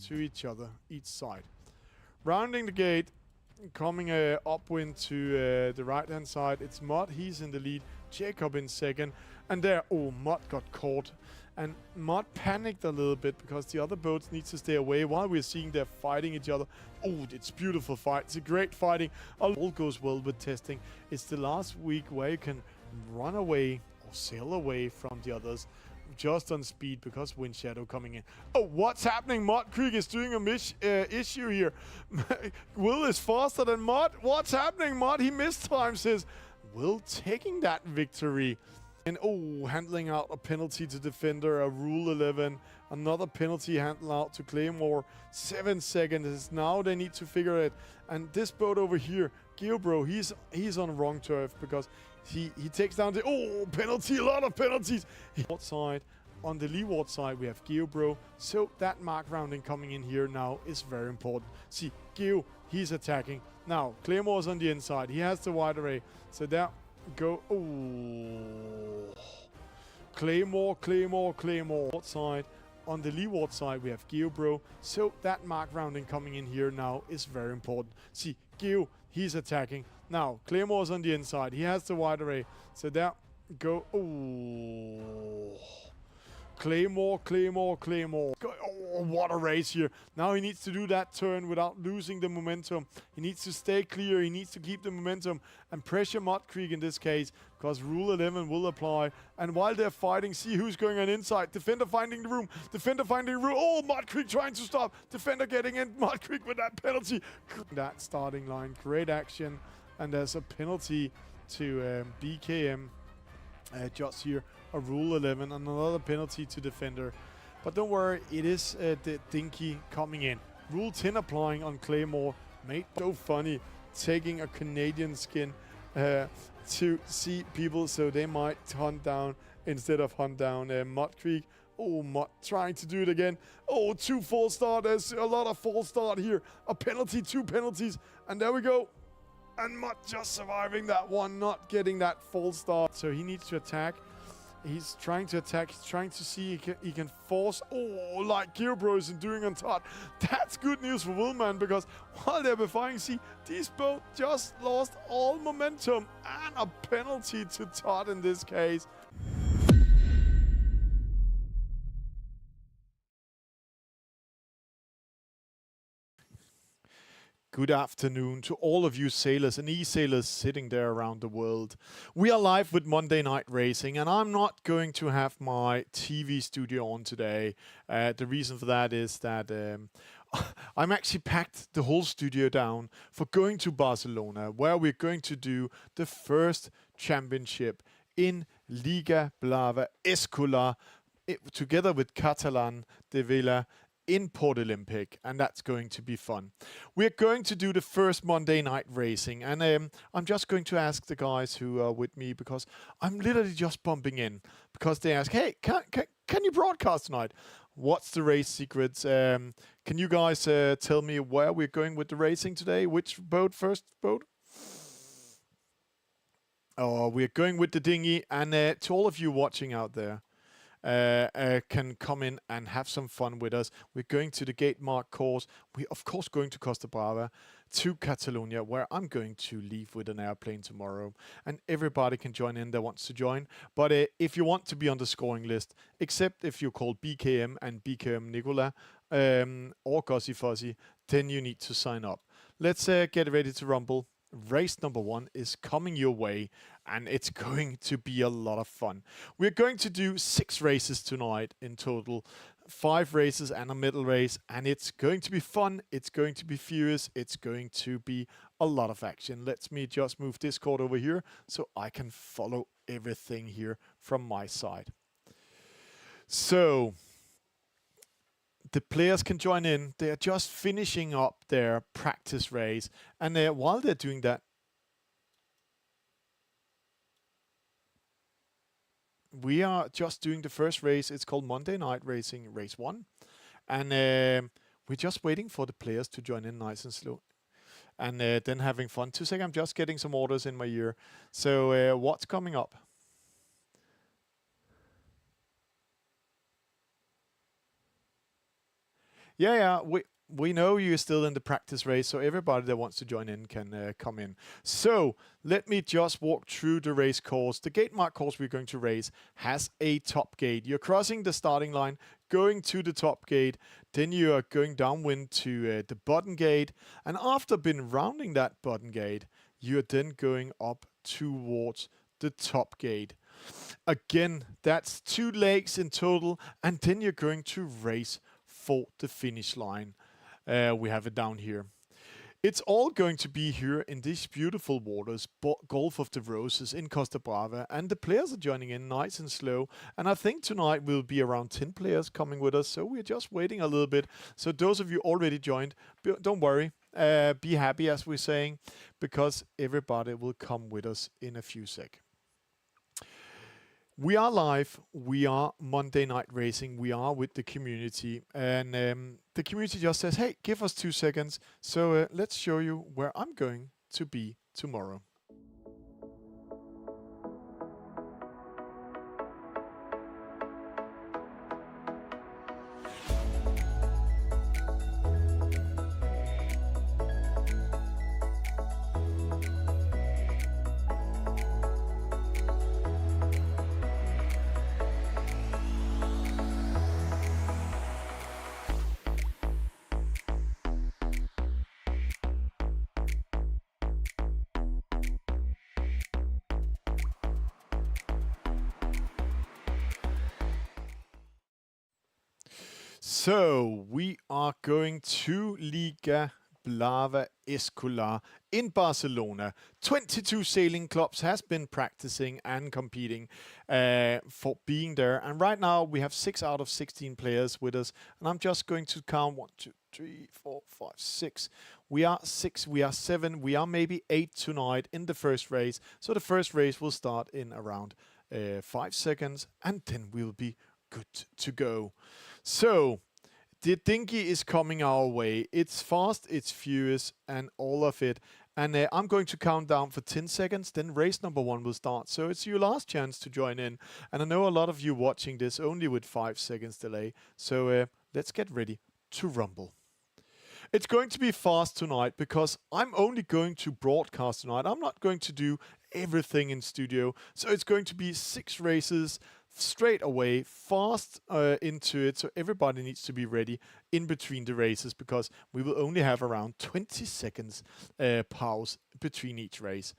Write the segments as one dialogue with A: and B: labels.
A: to each other, each side. Rounding the gate, coming upwind to the right-hand side, it's Mud. He's in the lead. Jacob in second. And there, Mud got caught. And Mud panicked a little bit because the other boats need to stay away while we're seeing they're fighting each other. Oh, it's beautiful fight. It's a great fighting. All goes well with testing. It's the last week where you can run away or sail away from the others just on speed because wind shadow coming in. Oh, what's happening? Mud Creek is doing a issue here. Will is faster than Mud. What's happening? Mud, he mistimes his. Will taking that victory. And handling out a penalty to defender, a rule 11. Another penalty handle out to Claymore. 7 seconds. Now they need to figure it. And this boat over here, Geobro, he's on wrong turf because he takes down the penalty, a lot of penalties. Outside, on the leeward side, we have Geobro. So that mark rounding coming in here now is very important. See, Geo, he's attacking. Now, Claymore's on the inside. He has the wide array. So there go. Claymore. Outside. On the leeward side, we have Geobro. So that mark rounding coming in here now is very important. See, Geo, he's attacking. Now, Claymore's on the inside. He has the wide array. So there go. Claymore. What a race here. Now he needs to do that turn without losing the momentum. He needs to stay clear. He needs to keep the momentum and pressure Mud Creek in this case because Rule 11 will apply. And while they're fighting, see who's going on inside. Defender finding the room. Mud Creek trying to stop. Defender getting in. Mud Creek with that penalty. That starting line. Great action. And there's a penalty to BKM just here. A Rule 11 and another penalty to defender. But don't worry, it is the Dinky coming in. Rule 10 applying on Claymore. Made so funny taking a Canadian skin to see people so they might hunt down instead of hunt down Mud Creek. Mud trying to do it again. 2 false start. There's a lot of false start here. A penalty, 2 penalties. And there we go. And Mud just surviving that one, not getting that false start. So he needs to attack. He's trying to attack. He's trying to see he can force. Like Geobro is doing on Todd. That's good news for Willman because while they're befying, see, these both just lost all momentum and a penalty to Todd in this case. Good afternoon to all of you sailors and e-sailors sitting there around the world. We are live with Monday Night Racing, and I'm not going to have my TV studio on today. The reason for that is that I'm actually packed the whole studio down for going to Barcelona, where we're going to do the first championship in Liga Blava Escolar together with Catalan de Vila in Port Olympic, and that's going to be fun. We're going to do the first Monday Night Racing, and I'm just going to ask the guys who are with me because I'm literally just bumping in because they ask, hey, can you broadcast tonight? What's the race secrets? Can you guys tell me where we're going with the racing today? Which boat, first boat? We're going with the dinghy, and to all of you watching out there, can come in and have some fun with us. We're going to the gate mark course. We're of course going to Costa Brava, to Catalonia, where I'm going to leave with an airplane tomorrow. And everybody can join in that wants to join. But if you want to be on the scoring list, except if you're called BKM and BKM Nicola or Gossi Fuzzy, then you need to sign up. Let's get ready to rumble. Race number 1 is coming your way, and it's going to be a lot of fun. We're going to do 6 races tonight in total, 5 races and a middle race, and it's going to be fun, it's going to be furious, it's going to be a lot of action. Let me just move Discord over here so I can follow everything here from my side. So the players can join in. They're just finishing up their practice race. And while they're doing that, we are just doing the first race. It's called Monday Night Racing, Race 1. And we're just waiting for the players to join in nice and slow. And then having fun. 2 seconds, I'm just getting some orders in my ear. So what's coming up? Yeah, we know you're still in the practice race, so everybody that wants to join in can come in. So let me just walk through the race course. The gate mark course we're going to race has a top gate. You're crossing the starting line, going to the top gate, then you are going downwind to the bottom gate, and after been rounding that bottom gate, you're then going up towards the top gate. Again, that's 2 legs in total, and then you're going to race for the finish line. We have it down here. It's all going to be here in these beautiful waters, Gulf of the Roses in Costa Brava, and the players are joining in nice and slow. And I think tonight will be around 10 players coming with us, so we're just waiting a little bit. So those of you already joined, don't worry, be happy as we're saying, because everybody will come with us in a few seconds. We are live, we are Monday Night Racing, we are with the community, and the community just says, hey, give us 2 seconds, so let's show you where I'm going to be tomorrow. So we are going to Liga Blava Escolar in Barcelona. 22 sailing clubs has been practicing and competing for being there. And right now we have 6 out of 16 players with us. And I'm just going to count 1, 2, 3, 4, 5, 6. We are 6, we are 7, we are maybe 8 tonight in the first race. So the first race will start in around 5 seconds, and then we'll be good to go. So the dinghy is coming our way. It's fast, it's furious, and all of it. And I'm going to count down for 10 seconds, then race number 1 will start. So it's your last chance to join in. And I know a lot of you watching this only with 5 seconds delay. So let's get ready to rumble. It's going to be fast tonight because I'm only going to broadcast tonight. I'm not going to do everything in studio. So it's going to be 6 races straight away, fast into it. So everybody needs to be ready in between the races because we will only have around 20 seconds pause between each race.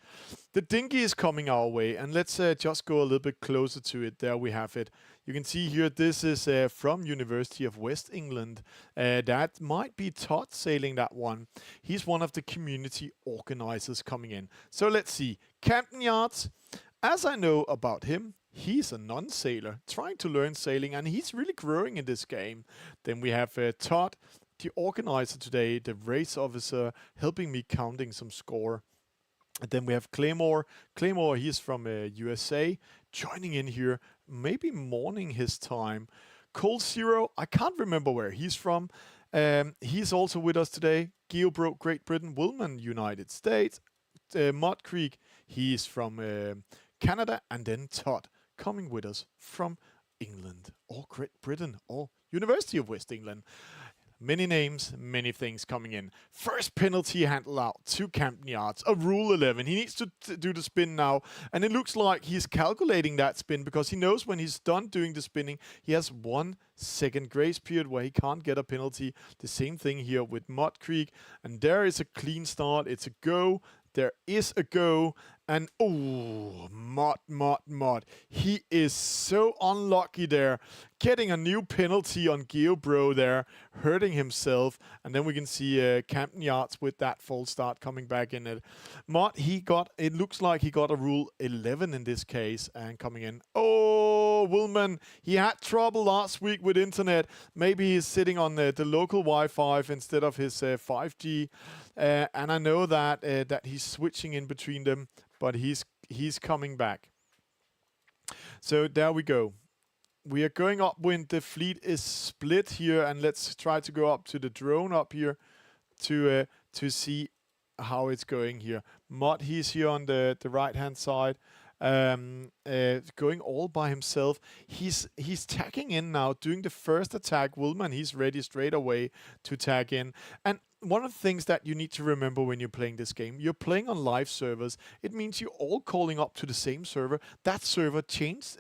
A: The dinghy is coming our way, and let's just go a little bit closer to it. There we have it. You can see here, this is from University of West England. That might be Todd sailing that one. He's one of the community organizers coming in. So let's see. Camden Yards, as I know about him, he's a non-sailor trying to learn sailing, and he's really growing in this game. Then we have Todd, the organizer today, the race officer, helping me counting some score. And then we have Claymore. Claymore, he's from USA, joining in here, maybe morning his time. Cold Zero, I can't remember where he's from. He's also with us today. Geobro, Great Britain. Willman, United States. Mud Creek, he's from Canada. And then Todd, coming with us from England or Great Britain or University of West England. Many names, many things coming in. First penalty handle out to Camden Yards, a Rule 11. He needs to do the spin now, and it looks like he's calculating that spin because he knows when he's done doing the spinning, he has 1 second grace period where he can't get a penalty. The same thing here with Mud Creek, and there is a clean start. It's a go. There is a go, and oh, Mud. He is so unlucky there, getting a new penalty on Geobro there, hurting himself. And then we can see Camden Yards with that false start coming back in it. Mud, it looks like he got a Rule 11 in this case and coming in. Oh, Willman, he had trouble last week with internet. Maybe he's sitting on the local Wi-Fi instead of his 5G. And I know that that he's switching in between them, but he's coming back. So there we go. We are going upwind. The fleet is split here, and let's try to go up to the drone up here to see how it's going here. Mud, he's here on the right hand side, going all by himself. He's tagging in now, doing the first attack. Willman, he's ready straight away to tag in. And one of the things that you need to remember when you're playing this game, you're playing on live servers. It means you're all calling up to the same server. That server is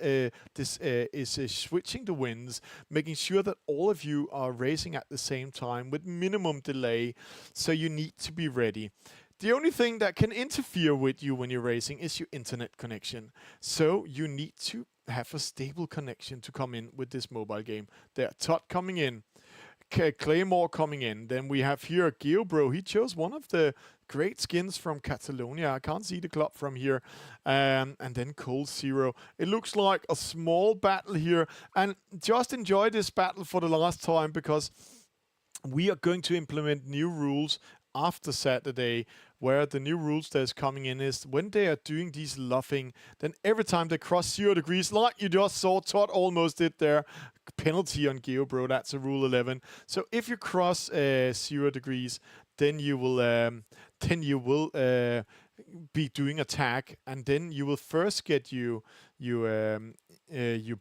A: switching the wins, making sure that all of you are racing at the same time with minimum delay. So you need to be ready. The only thing that can interfere with you when you're racing is your internet connection. So you need to have a stable connection to come in with this mobile game. There, Todd coming in. Claymore coming in. Then we have here GeoBro. He chose one of the great skins from Catalonia. I can't see the club from here. And then Cold Zero. It looks like a small battle here. And just enjoy this battle for the last time, because we are going to implement new rules after Saturday, where the new rules that is coming in is when they are doing these luffing, then every time they cross 0 degrees, like you just saw Todd almost did there, penalty on GeoBro. That's a rule 11. So if you cross 0 degrees, then you will be doing attack, and then you will first get your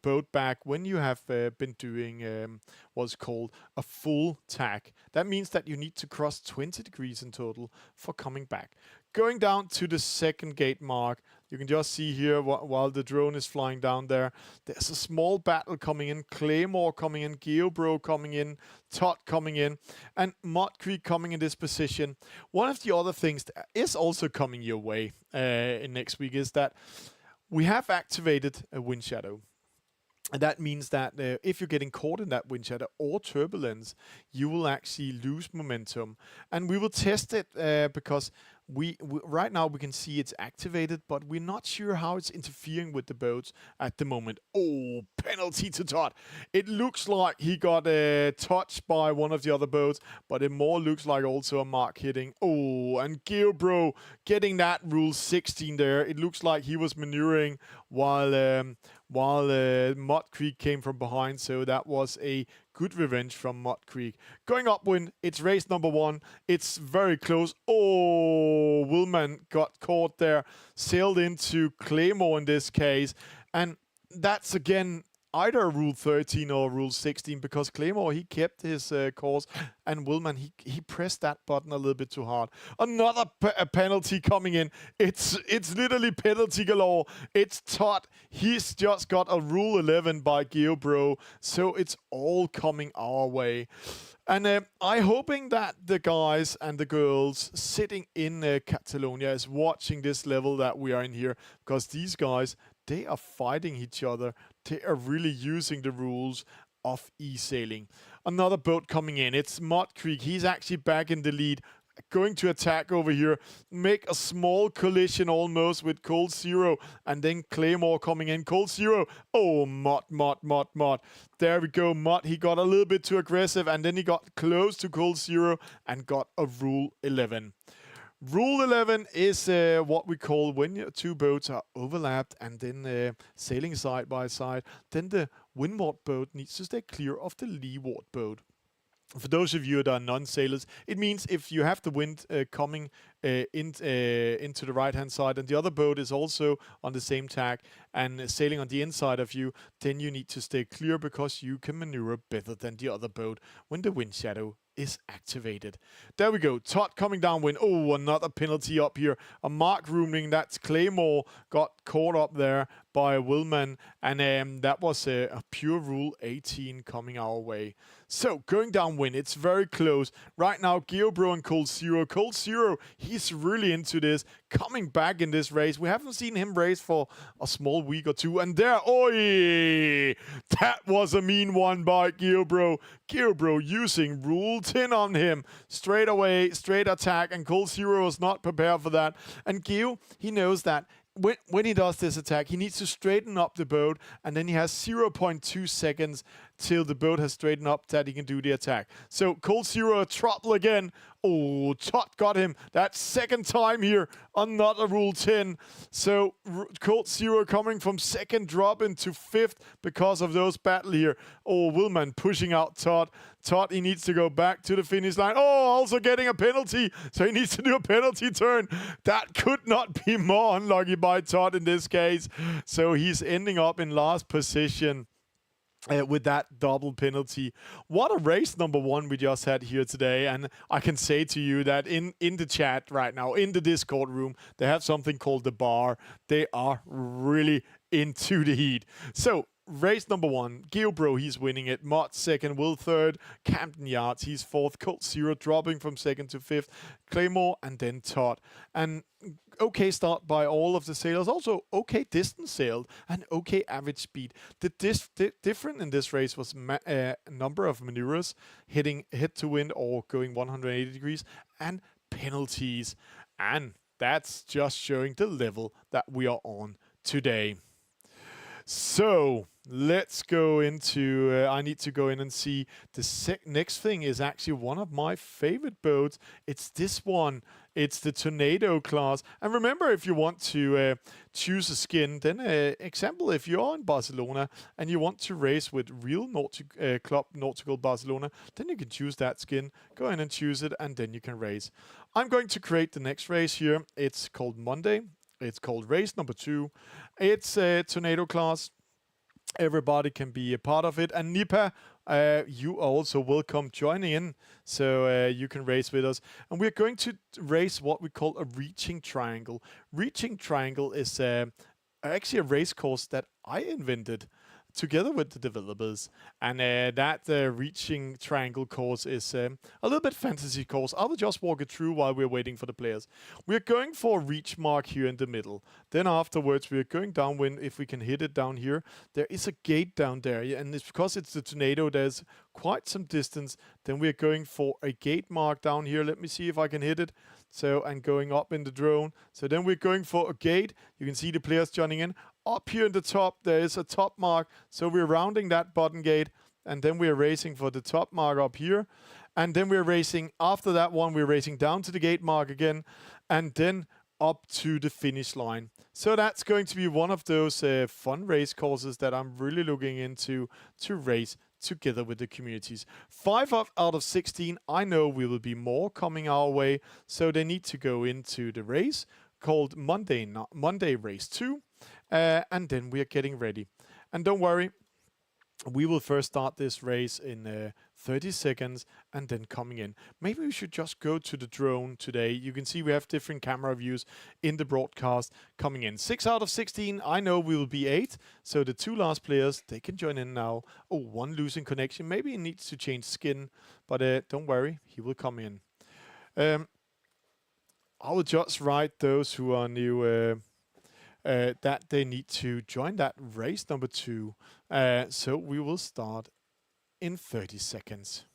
A: boat back when you have been doing what's called a full tack. That means that you need to cross 20 degrees in total for coming back. Going down to the second gate mark, you can just see here while the drone is flying down there, there's a small battle coming in. Claymore coming in, GeoBro coming in, Todd coming in, and Mudcreek coming in this position. One of the other things that is also coming your way in next week is that we have activated a wind shadow. And that means that if you're getting caught in that wind shadow or turbulence, you will actually lose momentum. And we will test it because we right now we can see it's activated, but we're not sure how it's interfering with the boats at the moment. Oh, penalty to Todd. It looks like he got touched by one of the other boats, but it more looks like also a mark hitting. Oh, and GeoBro getting that rule 16 there. It looks like he was maneuvering while Mudcreek came from behind, so that was a good revenge from Mudcreek. Going upwind, it's race number 1. It's very close. Oh, Willman got caught there, sailed into Claymore in this case, and that's again either rule 13 or rule 16, because Claymore, he kept his course, and Willman, he pressed that button a little bit too hard. Another penalty coming in. It's literally penalty galore. It's Todd. He's just got a rule 11 by GeoBro, so it's all coming our way. And I'm hoping that the guys and the girls sitting in Catalonia is watching this level that we are in here, because these guys, they are fighting each other. They are really using the rules of eSailing. Another boat coming in. It's Mudcreek. He's actually back in the lead. Going to attack over here. Make a small collision almost with Cold Zero. And then Claymore coming in. Cold Zero. Oh, Mud. There we go. Mud. He got a little bit too aggressive. And then he got close to Cold Zero and got a rule 11. Rule 11 is what we call when your two boats are overlapped and then sailing side by side, then the windward boat needs to stay clear of the leeward boat. For those of you that are non-sailors, it means if you have the wind coming into the right-hand side and the other boat is also on the same tack and sailing on the inside of you, then you need to stay clear, because you can maneuver better than the other boat when the wind shadow is activated. There we go. Todd coming downwind. Oh, another penalty up here. A mark rooming. That's Claymore got caught up there by Willman, and that was a pure rule 18 coming our way. So going downwind, it's very close right now. GeoBro and Cold Zero. Cold Zero, he's really into this, coming back in this race. We haven't seen him race for a small week or two, and there, oi, that was a mean one by GeoBro. GeoBro using rule 10 on him straight away, straight attack, and Cold Zero was not prepared for that. And Geo, he knows that when he does this attack, he needs to straighten up the boat, and then he has 0.2 seconds till the boat has straightened up that he can do the attack. So Cold Zero trouble again. Oh, Todd got him that second time here on not a Rule 10. So Cold Zero coming from second drop into fifth because of those battle here. Oh, Willman pushing out Todd. Todd, he needs to go back to the finish line. Oh, also getting a penalty. So he needs to do a penalty turn. That could not be more unlucky by Todd in this case. So he's ending up in last position. With that double penalty. What a race number one we just had here today. And I can say to you that in the chat right now, in the Discord room, they have something called the bar. They are really into the heat. So race number one, Geobro, he's winning it. Mod second, Will third, Camden Yards, he's fourth, Colt Zero dropping from second to fifth, Claymore, and then Todd. And okay start by all of the sailors. Also okay distance sailed and okay average speed. The different in this race was number of maneuvers, hitting head to wind or going 180 degrees, and penalties. And that's just showing the level that we are on today. So let's go into, I need to go in and see the next thing is actually one of my favorite boats. It's this one. It's the Tornado class. And remember, if you want to choose a skin, then example, if you're in Barcelona and you want to race with real Club Nautical Barcelona, then you can choose that skin. Go in and choose it, and then you can race. I'm going to create the next race here. It's called Monday. It's called race number 2. It's a Tornado class. Everybody can be a part of it. And Nipa, you are also welcome joining in, so you can race with us. And we're going to race what we call a reaching triangle. Reaching triangle is actually a race course that I invented together with the developers, and that reaching triangle course is a little bit fantasy course. I will just walk it through while we're waiting for the players. We're going for a reach mark here in the middle. Then afterwards we're going downwind. If we can hit it down here, there is a gate down there, and it's because it's the Tornado, there's quite some distance. Then we're going for a gate mark down here. Let me see if I can hit it. So, and going up in the drone. So then we're going for a gate. You can see the players joining in. Up here in the top, there is a top mark. So we're rounding that bottom gate. And then we're racing for the top mark up here. And then we're racing, after that one, we're racing down to the gate mark again. And then up to the finish line. So that's going to be one of those fun race courses that I'm really looking into to race together with the communities. 5 out of 16, I know we will be more coming our way, so they need to go into the race called Monday Race 2, and then we are getting ready. And don't worry, we will first start this race in 30 seconds and then coming in. Maybe we should just go to the drone today. You can see we have different camera views in the broadcast coming in. 6 out of 16, I know we will be 8. So the 2 last players, they can join in now. Oh, one losing connection. Maybe he needs to change skin, but don't worry, he will come in. I will just write those who are new that they need to join that race number 2. So we will start in 30 seconds.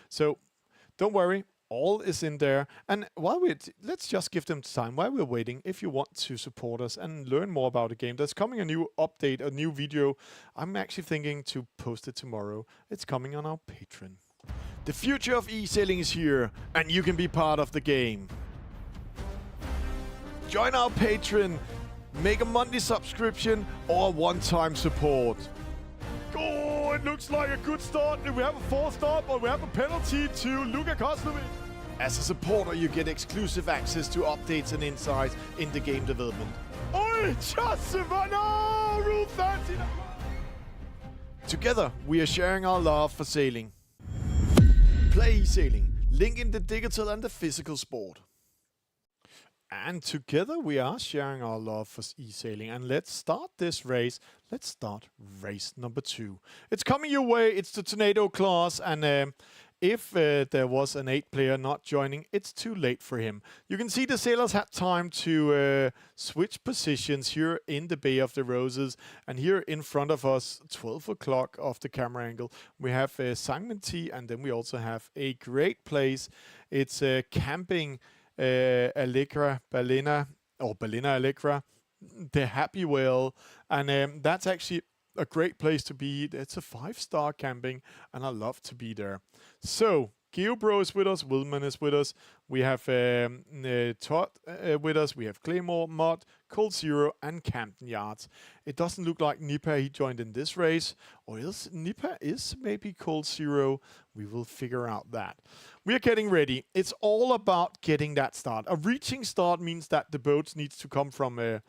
A: So don't worry, all is in there. And while let's just give them time while we're waiting. If you want to support us and learn more about the game, there's coming a new update, a new video. I'm actually thinking to post it tomorrow. It's coming on our Patreon. The future of eSailing is here, and you can be part of the game. Join our Patreon, make a monthly subscription or one-time support. Oh, it looks like a good start. We have a 4 stop, but we have a penalty to Luka Koslovic. As a supporter, you get exclusive access to updates and insights in the game development. Oh, just no, Rule 13. Together, we are sharing our love for sailing. Play eSailing, link in the digital and the physical sport. And together we are sharing our love for eSailing. And let's start this race. Let's start race number 2. It's coming your way. It's the Tornado class. And if there was an 8 player not joining, it's too late for him. You can see the sailors had time to switch positions here in the Bay of the Roses. And here in front of us, 12 o'clock of the camera angle, we have Simon T. And then we also have a great place. It's camping Allegra, Ballena Allegra, the Happy Whale, and that's actually a great place to be. It's a 5-star camping, and I love to be there. So GeoBro is with us, Wilman is with us, we have Todd with us, we have Claymore, Mod, Cold Zero, and Camden Yards. It doesn't look like Nipper, he joined in this race, or else Nipper is maybe Cold Zero. We will figure out that. We are getting ready. It's all about getting that start. A reaching start means that the boats needs to come from the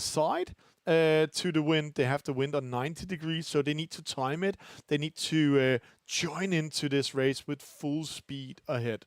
A: side to the wind. They have the wind on 90 degrees, so they need to time it. They need to join into this race with full speed ahead.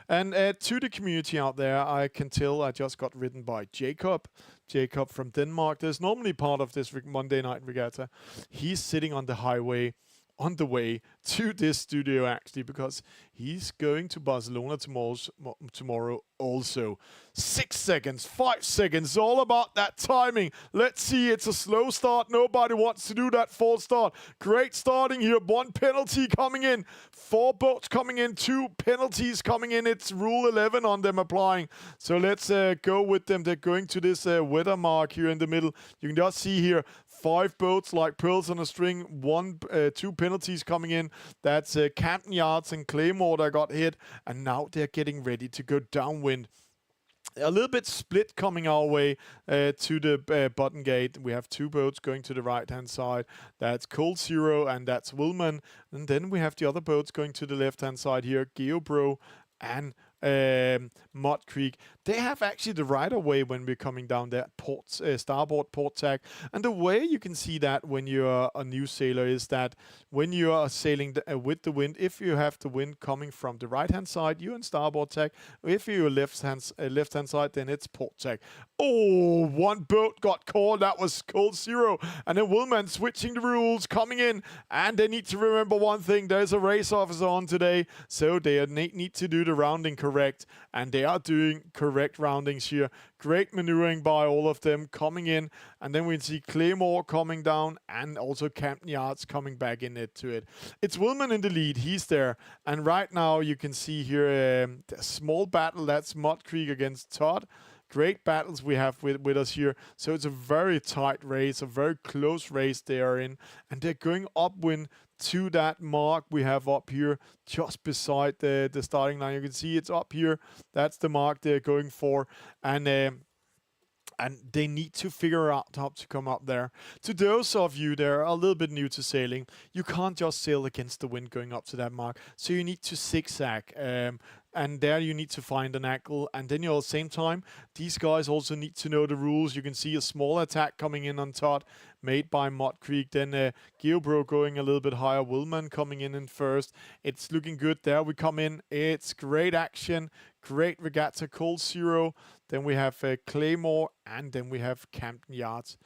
A: And to the community out there, I can tell I just got ridden by Jacob. Jacob from Denmark. There's normally part of this Monday night regatta. He's sitting on the highway on the way to this studio, actually, because he's going to Barcelona tomorrow also. 6 seconds, 5 seconds, all about that timing. Let's see, it's a slow start. Nobody wants to do that false start. Great starting here. 1 penalty coming in. 4 boats coming in. 2 penalties coming in. It's rule 11 on them applying. So let's go with them. They're going to this weather mark here in the middle. You can just see here 5 boats like pearls on a string. 2 penalties coming in. That's Camden Yards and Claymore that got hit. And now they're getting ready to go downwind. A little bit split coming our way to the bottom gate. We have 2 boats going to the right-hand side. That's Cold Zero and that's Wilman. And then we have the other boats going to the left-hand side here. GeoBro and Mud Creek. They have actually the right of way when we're coming down there, starboard port tack. And the way you can see that when you're a new sailor is that when you are sailing with the wind, if you have the wind coming from the right hand side, you're in starboard tack. If you're left hand side, then it's port tack. Oh, 1 boat got caught. That was Cold Zero. And then Wilman switching the rules, coming in. And they need to remember one thing. There's a race officer on today, so they need to do the rounding correct. And they are doing correct roundings here. Great maneuvering by all of them coming in. And then we see Claymore coming down and also Camden Yards coming back in it to it. It's Wilman in the lead. He's there. And right now you can see here a small battle. That's Mud Creek against Todd. Great battles we have with us here. So it's a very tight race, a very close race they are in. And they're going upwind to that mark we have up here just beside the starting line. You can see it's up here. That's the mark they're going for. And they need to figure out how to come up there. To those of you that are a little bit new to sailing, you can't just sail against the wind going up to that mark. So you need to zigzag. And there you need to find an angle. And then at the same time, these guys also need to know the rules. You can see a small attack coming in on Todd, made by Mud Creek. Then GeoBro going a little bit higher. Wilman coming in first. It's looking good. There we come in. It's great action. Great regatta. Cold Zero. Then we have Claymore. And then we have Camden Yards.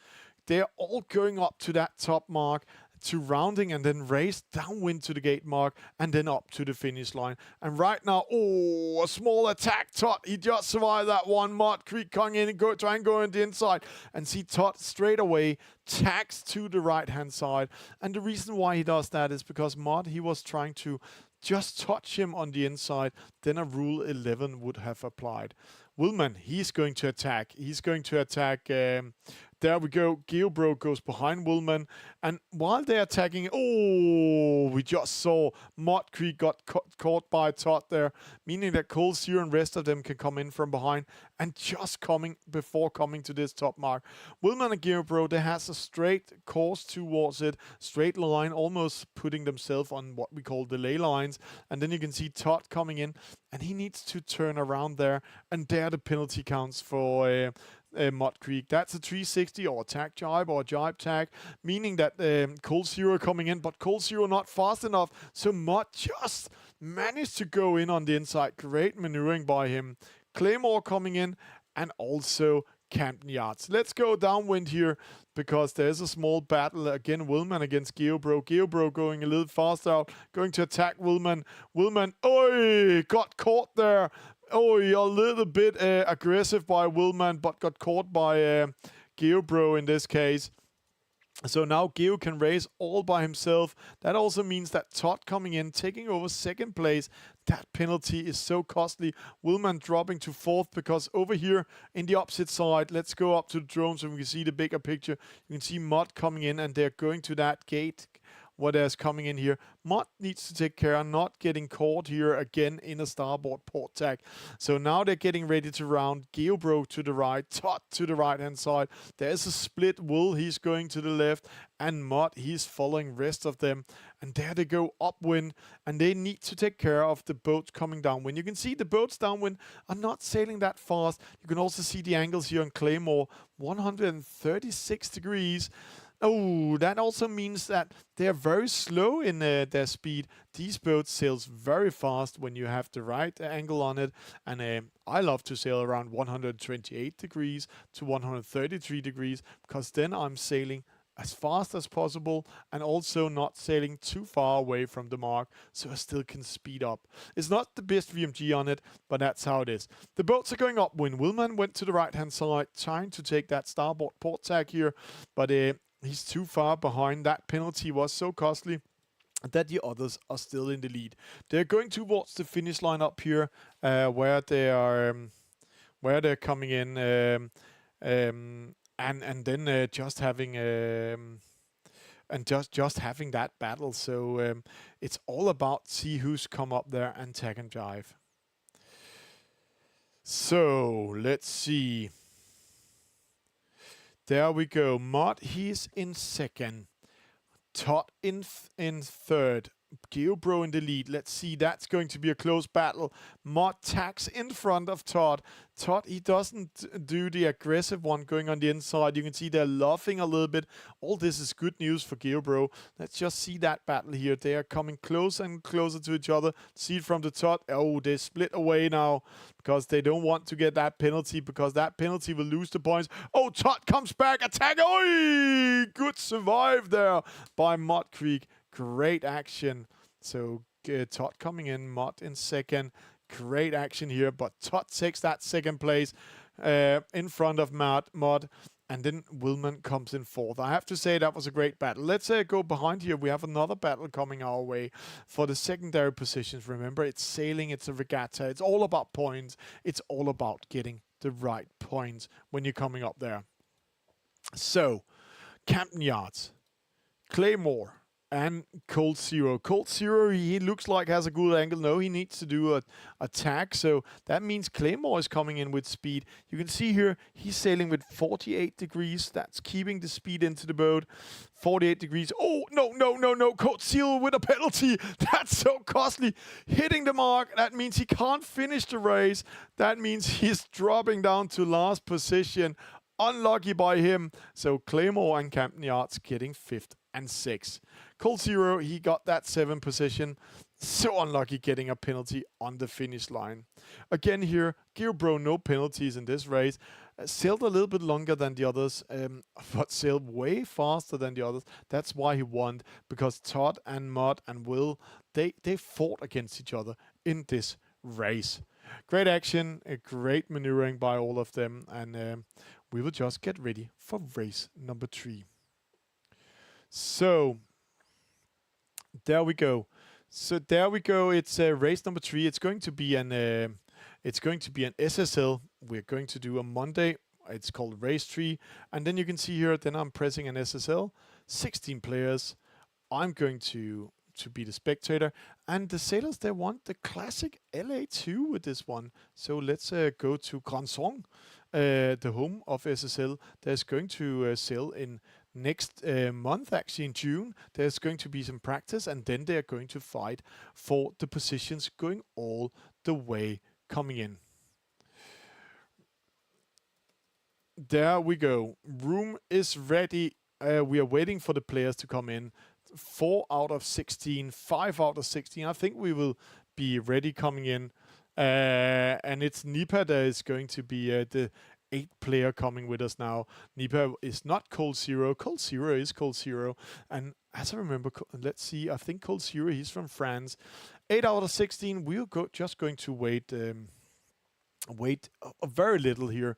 A: They're all going up to that top mark, to rounding, and then race downwind to the gate mark, and then up to the finish line. And right now, oh, a small attack. Todd, he just survived that one. Mud Creek coming in and try and go on the inside. And see Todd straight away tacks to the right-hand side. And the reason why he does that is because Mud, he was trying to just touch him on the inside. Then a rule 11 would have applied. Wilman, he's going to attack. He's going to attack. There we go. GeoBro goes behind Wilman. And while they're attacking, oh, we just saw Mud Creek got caught by Todd there, meaning that Cold Zero and rest of them can come in from behind and just before coming to this top mark. Wilman and GeoBro, they has a straight course towards it, straight line, almost putting themselves on what we call the ley lines. And then you can see Todd coming in, and he needs to turn around there, and there the penalty counts for Mud Creek. That's a 360 or a tack jibe or a jibe tack, meaning that Cold Zero coming in, but Cold Zero not fast enough, so Mud just managed to go in on the inside. Great maneuvering by him. Claymore coming in, and also Camden Yards. Let's go downwind here, because there's a small battle. Again, Wilman against GeoBro. GeoBro going a little faster out, going to attack Wilman. Wilman, oh, got caught there. Oh, a little bit aggressive by Wilman, but got caught by GeoBro in this case. So now Geo can race all by himself. That also means that Todd coming in, taking over second place. That penalty is so costly. Willman dropping to 4th because over here in the opposite side, let's go up to the drone so we can see the bigger picture. You can see Mod coming in and they're going to that gate. What is coming in here? Mod needs to take care of not getting caught here again in a starboard port tack. So now they're getting ready to round. Geobro to the right, Todd to the right hand side. There's a split. Will, he's going to the left, and Mod, he's following rest of them. And there they go upwind, and they need to take care of the boats coming downwind. You can see the boats downwind are not sailing that fast. You can also see the angles here on Claymore, 136 degrees. Oh, that also means that they're very slow in their speed. These boats sails very fast when you have the right angle on it. And I love to sail around 128 degrees to 133 degrees because then I'm sailing as fast as possible and also not sailing too far away from the mark so I still can speed up. It's not the best VMG on it, but that's how it is. The boats are going upwind. Willman went to the right hand side trying to take that starboard port tack here, but he's too far behind. That penalty was so costly that the others are still in the lead. They're going towards the finish line up here, where they are, where they're coming in, and then just having and just having that battle. So it's all about see who's come up there and tag and jive. So let's see. There we go. Mod, he's in 2nd. Todd in 3rd. Geobro in the lead. Let's see. That's going to be a close battle. Mod tags in front of Todd. Todd, he doesn't do the aggressive one going on the inside. You can see they're laughing a little bit. All this is good news for Geobro. Let's just see that battle here. They are coming closer and closer to each other. See it from the Todd. Oh, they split away now because they don't want to get that penalty because that penalty will lose the points. Oh, Todd comes back. Attack. Oi! Good survive there by Mod Creek. Great action. So Todd coming in, Mod in 2nd. Great action here, but Todd takes that 2nd place in front of Mod, and then Willman comes in 4th. I have to say that was a great battle. Let's go behind here. We have another battle coming our way for the secondary positions. Remember, it's sailing, it's a regatta. It's all about points. It's all about getting the right points when you're coming up there. So, Camden Yards, Claymore, and Cold Zero. Cold Zero, he looks like has a good angle. No, he needs to do a tag. So that means Claymore is coming in with speed. You can see here, he's sailing with 48 degrees. That's keeping the speed into the boat. 48 degrees. Oh, no. Cold Zero with a penalty. That's so costly. Hitting the mark. That means he can't finish the race. That means he's dropping down to last position. Unlucky by him. So Claymore and Camden Yards getting 5th and 6th. Cold Zero, he got that 7th position. So unlucky getting a penalty on the finish line. Again here, Geobro, no penalties in this race. Sailed a little bit longer than the others, but sailed way faster than the others. That's why he won, because Todd and Mod and Will, they fought against each other in this race. Great action, a great maneuvering by all of them, and we will just get ready for race number 3. So there we go. It's race number 3. It's going to be an SSL. We're going to do a Monday. It's called race 3, and then you can see here. Then I'm pressing an SSL. 16 players. I'm going to be the spectator, and the sailors, they want the classic LA2 with this one. So let's go to Grandson, the home of SSL. There's going to sail in next month, actually in June. There's going to be some practice, and then they're going to fight for the positions going all the way coming in. There we go. Room is ready. We are waiting for the players to come in. 4 out of 16, 5 out of 16. I think we will be ready coming in. And it's Nipa that is going to be the 8th player coming with us now. Nipa is not Cold Zero. Cold Zero is Cold Zero. And as I remember, let's see, I think Cold Zero, he's from France. 8 out of 16. We're just going to wait wait very little here.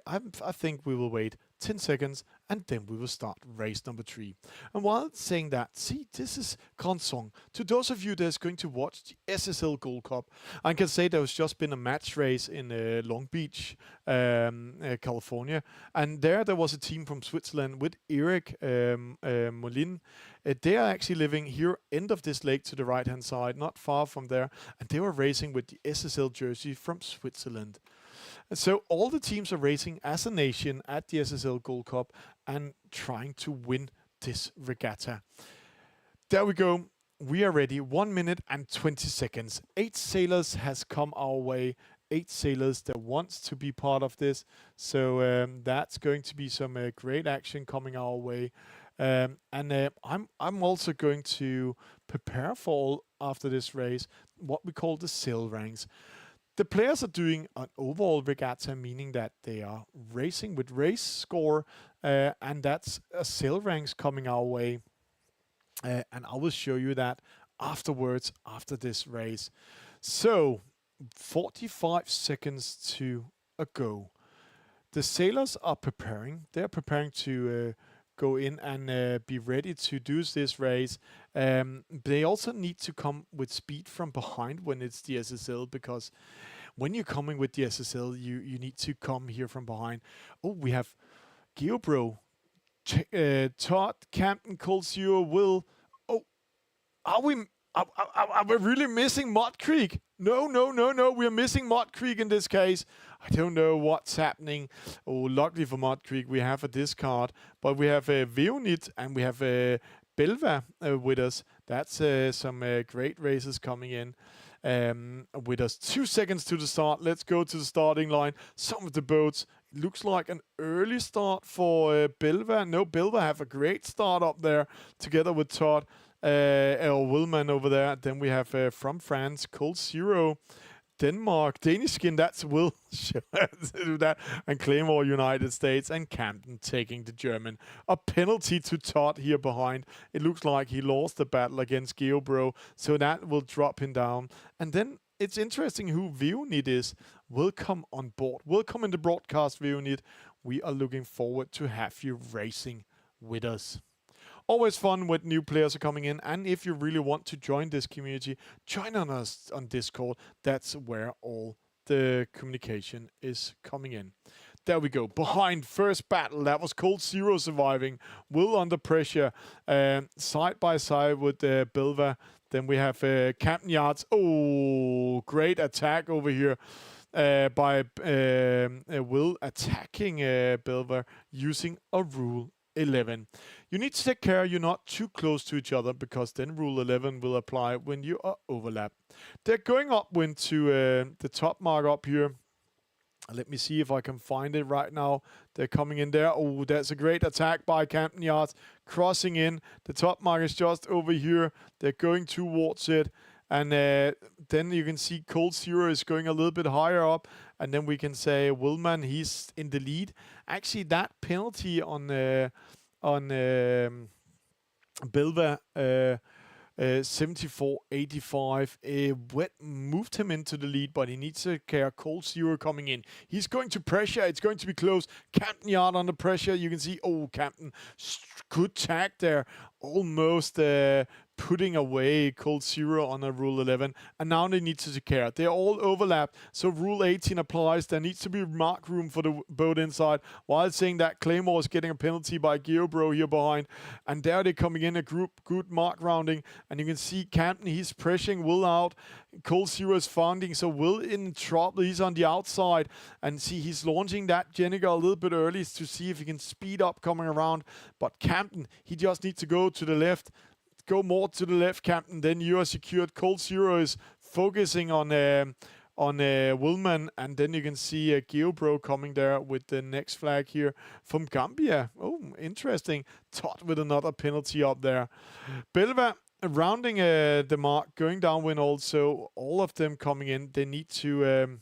A: I think we will wait 10 seconds and then we will start race number 3. And while saying that, see, this is Konsong. To those of you that's going to watch the SSL Gold Cup, I can say there's just been a match race in Long Beach, California. And there was a team from Switzerland with Eric Molin. They are actually living here, end of this lake to the right-hand side, not far from there. And they were racing with the SSL jersey from Switzerland. And so all the teams are racing as a nation at the SSL Gold Cup and trying to win this regatta. There we go. We are ready. 1 minute and 20 seconds. 8 sailors has come our way. 8 sailors that wants to be part of this. So that's going to be some great action coming our way. I'm also going to prepare for after this race what we call the sail ranks. The players are doing an overall regatta, meaning that they are racing with race score, and that's a sail ranks coming our way. And I will show you that afterwards, after this race. So, 45 seconds to go. The sailors are preparing. They're preparing to go in and be ready to do this race. They also need to come with speed from behind when it's the SSL, because when you're coming with the SSL, you need to come here from behind. Oh, we have GeoBro, Todd, Campton, Cold Zero, Will. Oh, are we really missing Mud Creek? No. We're missing Mud Creek in this case. I don't know what's happening. Oh, luckily for Mud Creek, we have a discard. But we have Veonit and we have Belva with us. That's some great races coming in. With us 2 seconds to the start. Let's go to the starting line. Some of the boats. It looks like an early start for Belva. No, Belva have a great start up there together with Todd. Or Willman over there. Then we have from France, Cold Zero, Denmark, Danish Skin, that's Will do that, and Claymore United States, and Camden taking the German. A penalty to Todd here behind. It looks like he lost the battle against GeoBro, so that will drop him down. And then it's interesting who Veonit is. Welcome on board. Welcome in the broadcast, Veonit. We are looking forward to have you racing with us. Always fun when new players are coming in, and if you really want to join this community, join on us on Discord. That's where all the communication is coming in. There we go. Behind first battle, that was Cold Zero surviving. Will under pressure, side by side with Belva. Then we have Captain Yards. Oh, great attack over here. By Will attacking Belva using a Rule 11. You need to take care you're not too close to each other, because then Rule 11 will apply when you are overlapped. They're going upwind to the top mark up here. Let me see if I can find it right now. They're coming in there. Oh, that's a great attack by Campton Yards. Crossing in. The top mark is just over here. They're going towards it. And then you can see Cold Zero is going a little bit higher up. And then we can say Willman, he's in the lead. Actually, that penalty on Belva 74-85 moved him into the lead, but he needs to care. Cold Zero coming in. He's going to pressure. It's going to be close. Campton Yard under pressure. You can see, oh, Campton, good tag there. Almost putting away Cold Zero on a Rule 11, and now they need to take care. They're all overlapped, so Rule 18 applies. There needs to be mark room for the boat inside, while saying that Claymore is getting a penalty by GeoBro here behind, and there they're coming in a group, good mark rounding, and you can see Campton, he's pressuring Will out. Cold Zero is founding, so Will in trouble. He's on the outside, and see, he's launching that Jenniger a little bit early to see if he can speed up coming around, but Campton, he just needs to go to the left. Go more to the left, Campton, then you are secured. Cold Zero is focusing on Willman, and then you can see GeoBro coming there with the next flag here from Gambia. Oh, interesting. Todd with another penalty up there. Belva rounding the mark, going downwind also. All of them coming in. They need to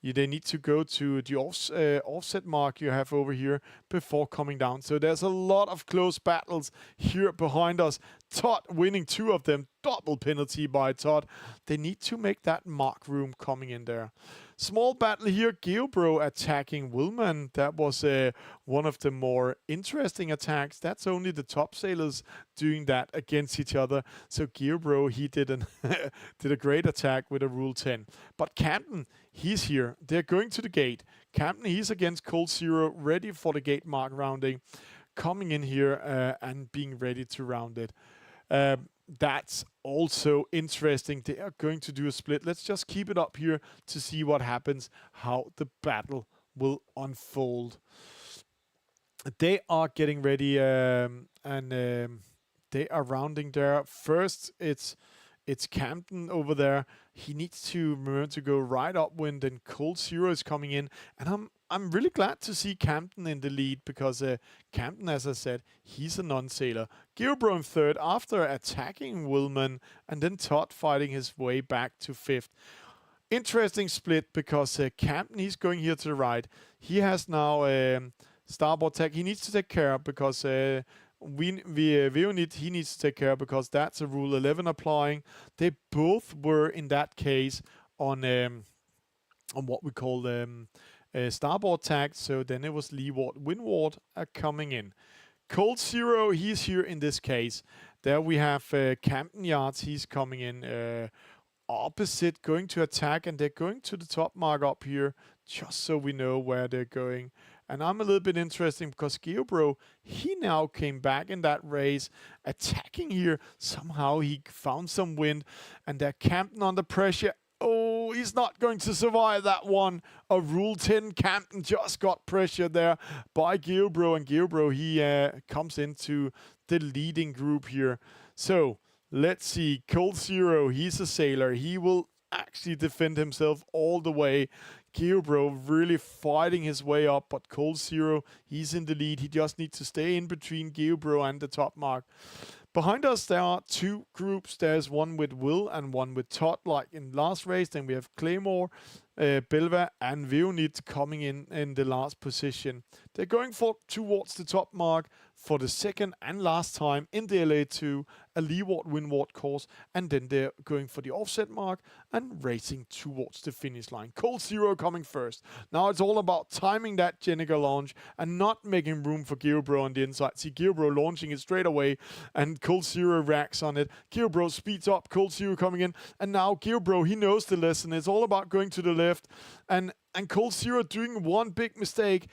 A: they need to go to the offset mark you have over here before coming down. So there's a lot of close battles here behind us. Todd winning 2 of them. Double penalty by Todd. They need to make that mark room coming in there. Small battle here. Geobro attacking Willman. That was one of the more interesting attacks. That's only the top sailors doing that against each other. So Geobro, he did a great attack with a Rule 10. But Camden, he's here. They're going to the gate. Camden, he's against Cold Zero, ready for the gate mark rounding. Coming in here and being ready to round it. That's also interesting. They are going to do a split. Let's just keep it up here to see what happens, how the battle will unfold. They are getting ready and they are rounding there. First, it's Camden over there. He needs to remember to go right upwind, and Cold Zero is coming in. And I'm really glad to see Camden in the lead because Camden, as I said, he's a non-sailor. Geobro in third after attacking Willman, and then Todd fighting his way back to fifth. Interesting split because Camden, he's going here to the right. He has now starboard tech. He needs to take care of because Bjørn-Lüthi, he needs to take care of because that's a Rule 11 applying. They both were in that case on what we call starboard tag. So then it was leeward, windward coming in. Cold Zero, he's here in this case. There we have Camden Yards. He's coming in opposite, going to attack, and they're going to the top mark up here, just so we know where they're going. And I'm a little bit interesting because Geobro, he now came back in that race, attacking here. Somehow he found some wind, and they're Camden under pressure. Oh, he's not going to survive that one. A Rule 10 Camden just got pressured there by Geobro, and Geobro, he comes into the leading group here. So let's see. Cold Zero, he's a sailor. He will actually defend himself all the way. Geobro really fighting his way up, but Cold Zero, he's in the lead. He just needs to stay in between Geobro and the top mark. Behind us, there are 2 groups. There's one with Will and one with Todd, like in last race. Then we have Claymore, Belva, and Bjørn-Lüthi coming in the last position. They're going towards the top mark for the second and last time in the LA2, a leeward-windward course, and then they're going for the offset mark and racing towards the finish line. Cold Zero coming first. Now it's all about timing that Jennifer launch and not making room for Geobro on the inside. See Geobro launching it straight away, and Cold Zero reacts on it. Geobro speeds up, Cold Zero coming in, and now Geobro, he knows the lesson. It's all about going to the left, and Cold Zero doing one big mistake,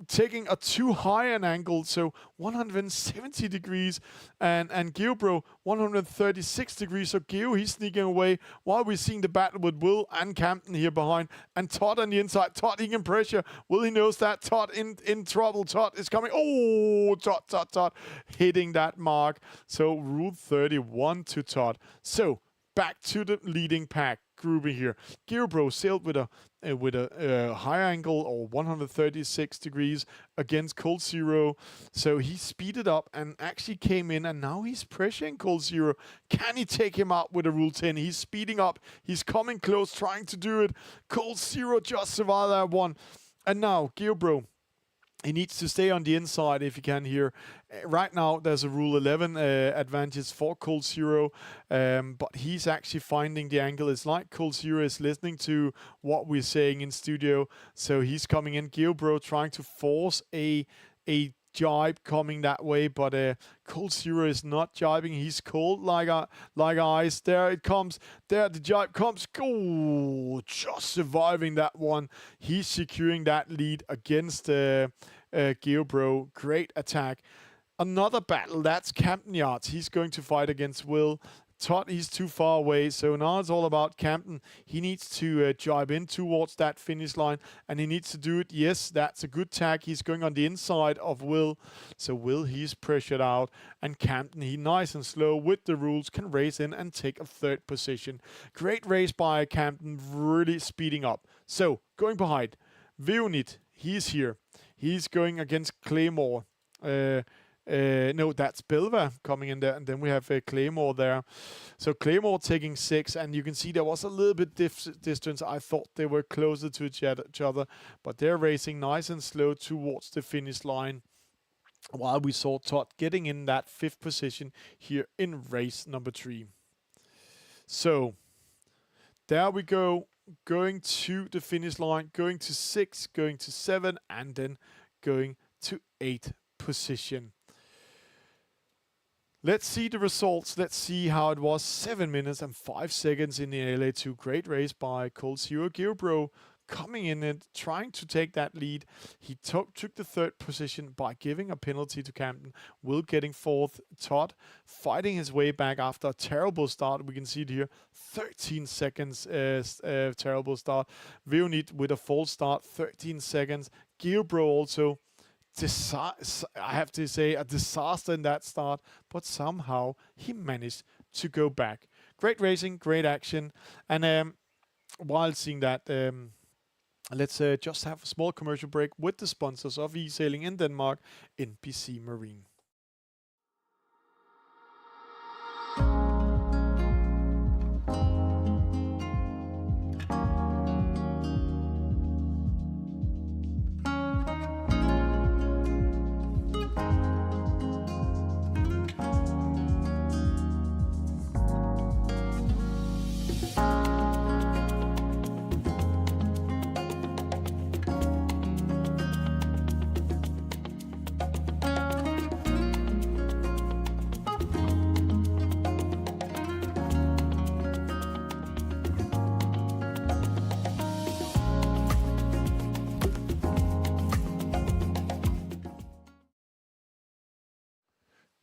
A: taking a too high an angle, so 170 degrees, and Geobro 136 degrees. So Geo, he's sneaking away while we're seeing the battle with Will and Camden here behind, and Todd on the inside. Todd, he can pressure. Will, he knows that. Todd in trouble. Todd is coming. Oh, Todd hitting that mark. So Rule 31 to Todd. So back to the leading pack grouping here. Geobro sailed with a high angle or 136 degrees against Cold Zero. So he speeded up and actually came in, and now he's pressuring Cold Zero. Can he take him out with a Rule 10? He's speeding up. He's coming close, trying to do it. Cold Zero just survived that one. And now Geobro, he needs to stay on the inside if he can here. Right now, there's a Rule 11 advantage for Cold Zero, but he's actually finding the angle. It's like Cold Zero is listening to what we're saying in studio, so he's coming in. Geobro trying to force a jibe coming that way, but Cold Zero is not jibing. He's cold like ice. There it comes. There the jibe comes. Oh, just surviving that one. He's securing that lead against Geobro. Great attack. Another battle. That's Camden Yards. He's going to fight against Will. Todd, he's too far away, so now it's all about Camden. He needs to jibe in towards that finish line, and he needs to do it. Yes, that's a good tag. He's going on the inside of Will, so Will, he's pressured out, and Camden, he nice and slow with the rules, can race in and take a third position. Great race by Camden, really speeding up. So, going behind, Bjørn-Lüthi, he's here. He's going against Claymore. No, that's Belva coming in there, and then we have Claymore there. So Claymore taking 6, and you can see there was a little bit distance. I thought they were closer to each other, but they're racing nice and slow towards the finish line, while we saw Todd getting in that 5th position here in race number 3. So there we go, going to the finish line, going to 6, going to 7, and then going to 8th position. Let's see the results. Let's see how it was. 7 minutes and 5 seconds in the LA2. Great race by Cold Zero. Gearbro coming in and trying to take that lead. He took the 3rd position by giving a penalty to Camden. Will getting 4th. Todd fighting his way back after a terrible start. We can see it here. 13 seconds terrible start. Veonit with a false start. 13 seconds. Gearbro also. I have to say, a disaster in that start, but somehow he managed to go back. Great racing, great action, and while seeing that, let's just have a small commercial break with the sponsors of eSailing in Denmark, NBC Marine.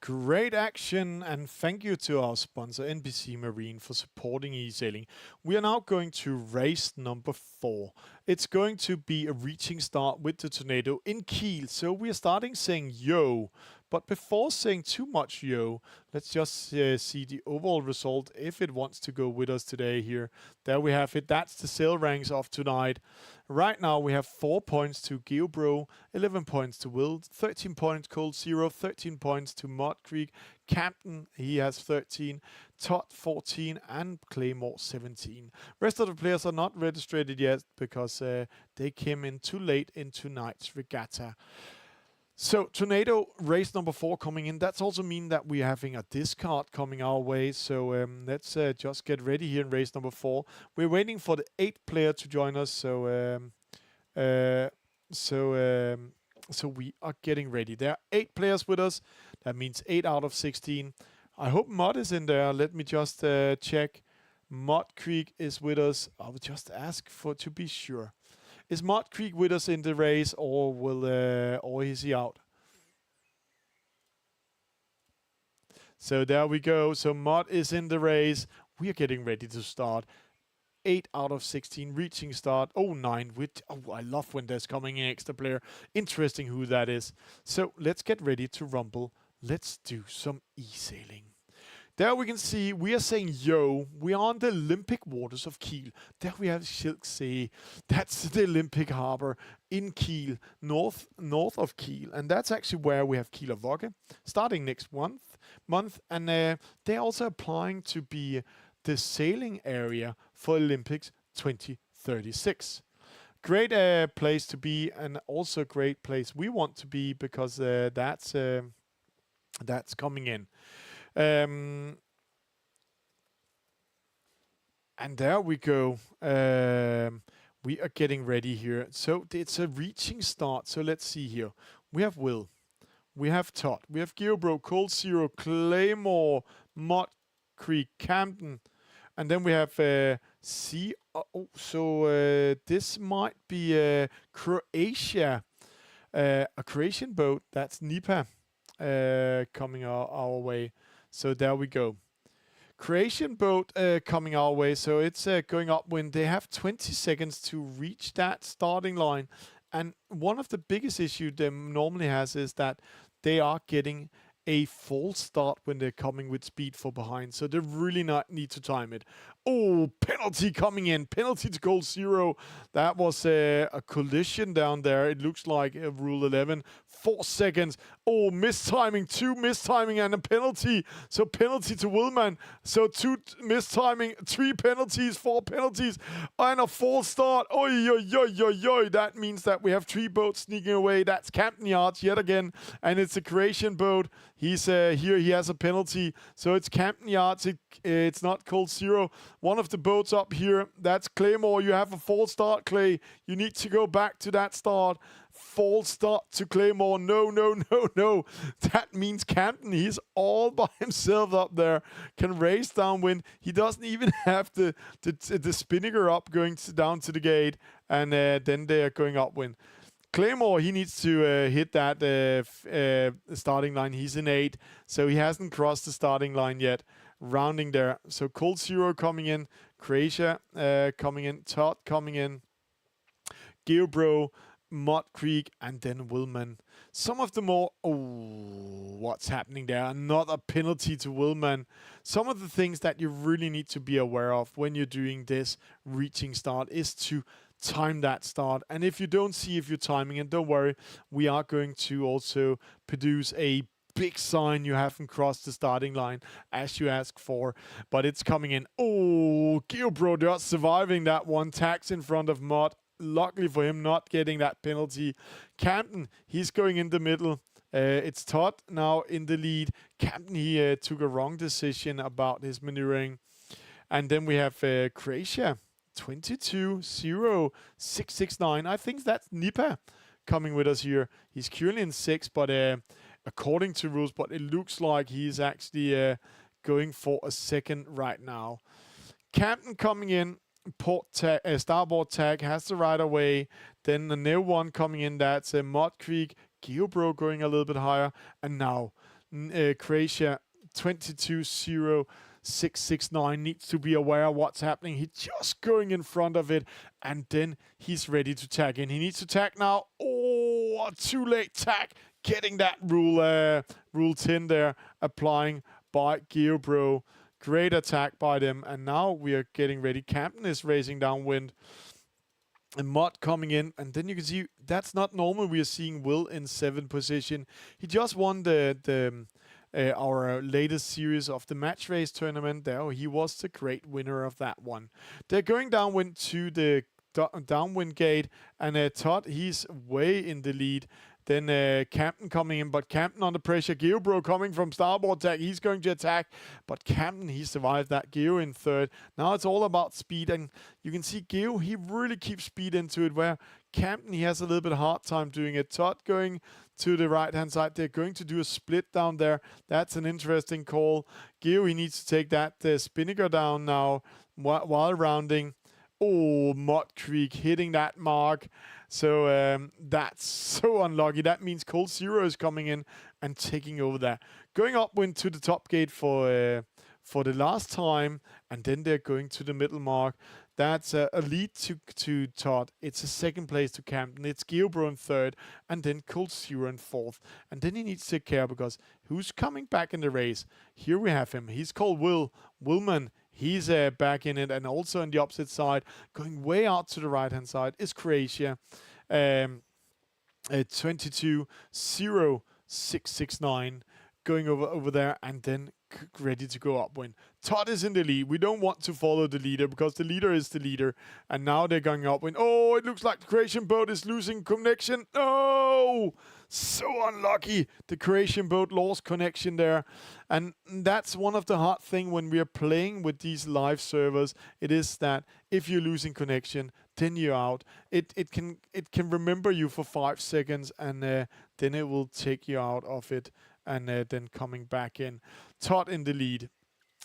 A: Great action, and thank you to our sponsor NBC Marine for supporting eSailing. We are now going to race number 4. It's going to be a reaching start with the Tornado in Kiel. So we are starting saying yo, but before saying too much yo, let's just see the overall result if it wants to go with us today here. There we have it. That's the sail ranks of tonight. Right now we have 4 points to Geobro, 11 points to Will, 13 points Cold Zero, 13 points to Mud Creek, Captain, he has 13, Todd 14, and Claymore 17. Rest of the players are not registered yet because they came in too late in tonight's regatta. So Tornado race number 4 coming in. That's also mean that we're having a discard coming our way. So let's just get ready here in race number 4. We're waiting for the 8th player to join us. So we are getting ready. There are 8 players with us. That means 8 out of 16. I hope Mud is in there. Let me just check. Mud Creek is with us. I will just ask to be sure. Is Mud Creek with us in the race, or or is he out? So there we go. So Mud is in the race. We are getting ready to start. 8 out of 16 reaching start. 9 with. Oh, I love when there's coming an extra player. Interesting who that is. So let's get ready to rumble. Let's do some eSailing. There we can see we are saying yo. We are on the Olympic waters of Kiel. There we have Schilksee. That's the Olympic harbor in Kiel, north of Kiel, and that's actually where we have Kieler Woche starting next month. And they're also applying to be the sailing area for Olympics 2036. Great place to be, and also a great place we want to be because that's coming in. And there we go. We are getting ready here. So it's a reaching start. So let's see here. We have Will. We have Todd. We have Geobro, Cold Zero, Claymore, Mud Creek, Camden. And then we have this might be Croatia. A Croatian boat. That's Nipa coming our way. So there we go. Croatian boat coming our way. So it's going up when they have 20 seconds to reach that starting line. And one of the biggest issues they normally has is that they are getting a false start when they're coming with speed for behind. So they really not need to time it. Oh, penalty coming in. Penalty to goal 0. That was a collision down there. It looks like rule 11. 4 seconds. Oh, mistiming. 2 mistiming and a penalty. So penalty to Willman. So 2 mistiming, 3 penalties, 4 penalties, and a false start. Oi, oi, oi, oi, oi. That means that we have 3 boats sneaking away. That's Camden Yards yet again. And it's a Croatian boat. He's here. He has a penalty. So it's Camden Yards. It's not Cold Zero. One of the boats up here, that's Claymore. You have a false start, Clay. You need to go back to that start. False start to Claymore. No, no, no, no. That means Camden, he's all by himself up there. Can race downwind. He doesn't even have the spinnaker up going down to the gate. And then they're going upwind. Claymore, he needs to hit that starting line. He's in 8, so he hasn't crossed the starting line yet. Rounding there. So Cold Zero coming in. Croatia coming in. Todd coming in. Geobro, Mud Creek, and then Willman. Some of the more... Oh, what's happening there? Another penalty to Willman. Some of the things that you really need to be aware of when you're doing this reaching start is to time that start. And if you don't see if you're timing, and don't worry, we are going to also produce a big sign you haven't crossed the starting line as you asked for, but it's coming in. Oh, Geobro just surviving that one. Tax in front of Mud. Luckily for him, not getting that penalty. Camden, he's going in the middle. It's Todd now in the lead. Camden, he took a wrong decision about his maneuvering. And then we have Croatia, 22-0-669. I think that's Nipa coming with us here. He's currently in 6, but according to rules, but it looks like he's actually going for a second right now. Camden coming in, port tag, starboard tag, has the right of way. Then the new one coming in, that's Mud Creek. Geobro going a little bit higher. And now Croatia, 22-0-669, needs to be aware of what's happening. He's just going in front of it, and then he's ready to tag in. He needs to tag now. Oh, a too late tag. Getting that rule 10 there, applying by Geobro. Great attack by them, and now we are getting ready. Camden is racing downwind. And Mud coming in, and then you can see that's not normal. We are seeing Will in 7th position. He just won our latest series of the match race tournament there. He was the great winner of that one. They're going downwind to the downwind gate, and Todd, he's way in the lead. Then Camden coming in, but Camden under pressure. Geobro coming from starboard tag. He's going to attack, but Camden, he survived that. Geo in 3rd. Now it's all about speed, and you can see Geo, he really keeps speed into it, where Camden, he has a little bit hard time doing it. Todd going to the right-hand side. They're going to do a split down there. That's an interesting call. Geo, he needs to take that spinnaker down now while rounding. Oh, Mud Creek hitting that mark. So that's so unlucky. That means Cold Zero is coming in and taking over there. Going upwind to the top gate for the last time, and then they're going to the middle mark. That's a lead to Todd. It's a 2nd place to Camden. It's Geobro in 3rd, and then Cold Zero in 4th. And then he needs to take care, because who's coming back in the race? Here we have him. He's called Willman. He's back in it, and also on the opposite side, going way out to the right-hand side, is Croatia. 22-0-669, going over there, and then ready to go upwind. Todd is in the lead. We don't want to follow the leader, because the leader is the leader. And now they're going upwind. Oh, it looks like the Croatian boat is losing connection. Oh, so unlucky. The Croatian boat lost connection there. And that's one of the hard things when we are playing with these live servers. It is that if you're losing connection, then you're out. It can remember you for 5 seconds, and then it will take you out of it, and then coming back in. Todd in the lead.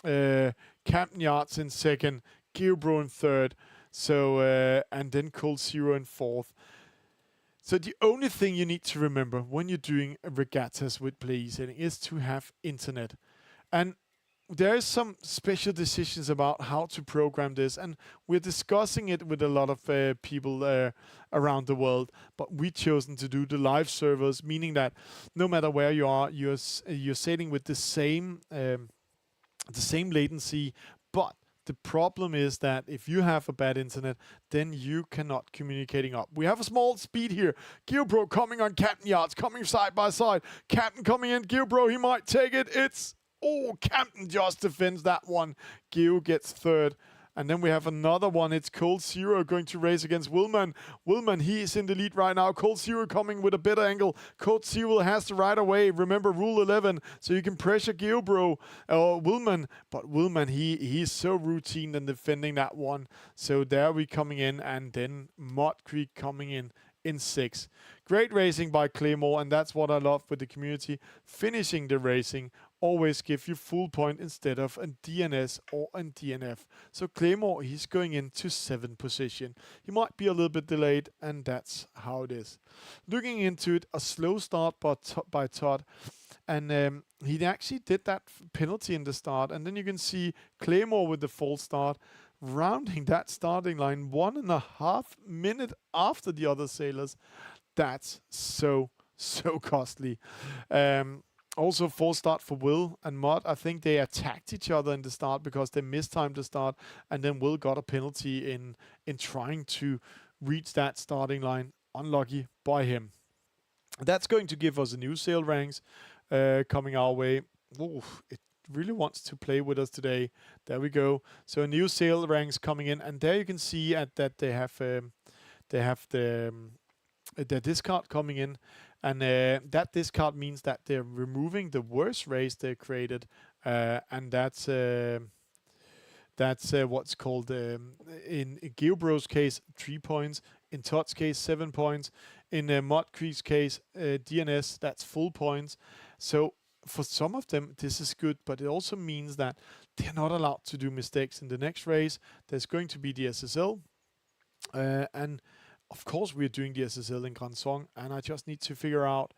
A: Camden Yards in 2nd. Geobro in 3rd. So and then Cold Zero in 4th. So the only thing you need to remember when you're doing regattas with Play eSailing is to have internet. And there is some special decisions about how to program this, and we're discussing it with a lot of people around the world. But we've chosen to do the live servers, meaning that no matter where you are, you're sailing with the same latency, but The problem is that if you have a bad internet, then you cannot communicating up. We have a small speed here. Geobro coming on Captain Yards, coming side by side. Captain coming in. Geobro, he might take it. Captain just defends that one. Geo gets third. And then we have another one. It's Cold Zero going to race against Willman. Willman, he is in the lead right now. Cold Zero coming with a better angle. Cold Zero has the right away. Remember Rule 11, so you can pressure Geobro or Willman. But Willman, he's so routine in defending that one. So there we coming in, and then Mud Creek coming in 6. Great racing by Claymore, and that's what I love with the community. Finishing the racing always give you full point instead of a DNS or a DNF. So Claymore, he's going into 7th position. He might be a little bit delayed, and that's how it is. Looking into it, a slow start by Todd. And he actually did that penalty in the start. And then you can see Claymore with the false start, rounding that starting line 1.5 minutes after the other sailors. That's so costly. Also, false start for Will and Mud. I think they attacked each other in the start because they mistimed the start, and then Will got a penalty in trying to reach that starting line. Unlucky by him. That's going to give us a new sail ranks coming our way. It really wants to play with us today. There we go. So a new sail ranks coming in, and there you can see that they have the discard coming in, and that discard means that they're removing the worst race they created, and that's what's called in Geobro's case 3 points, in Todd's case 7 points, in Mud Creek's case DNS, that's full points. So for some of them this is good, but it also means that they're not allowed to do mistakes in the next race. There's going to be the SSL, and of course we're doing the SSL in Grand Song, and I just need to figure out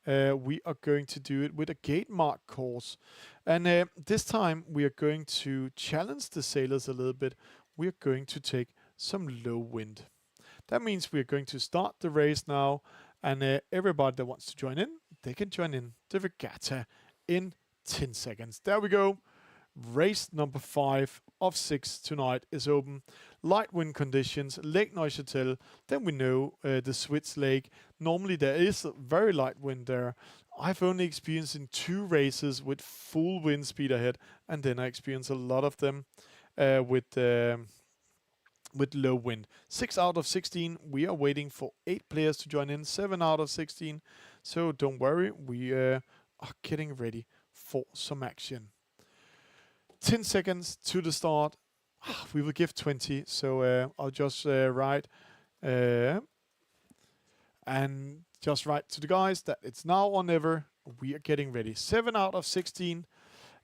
A: we are going to do it with a gate mark course. And this time we are going to challenge the sailors a little bit. We are going to take some low wind. That means we are going to start the race now, and everybody that wants to join in, they can join in the regatta in 10 seconds. There we go. Race number 5 of 6 tonight is open. Light wind conditions, Lake Neuchâtel. Then we know the Swiss Lake. Normally there is a very light wind there. I've only experienced in 2 races with full wind speed ahead, and then I experienced a lot of them with low wind. 6 out of 16. We are waiting for 8 players to join in. 7 out of 16. So don't worry, we are getting ready for some action. 10 seconds to the start. We will give 20, so I'll just write and just write to the guys that it's now or never. We are getting ready. 7 out of 16.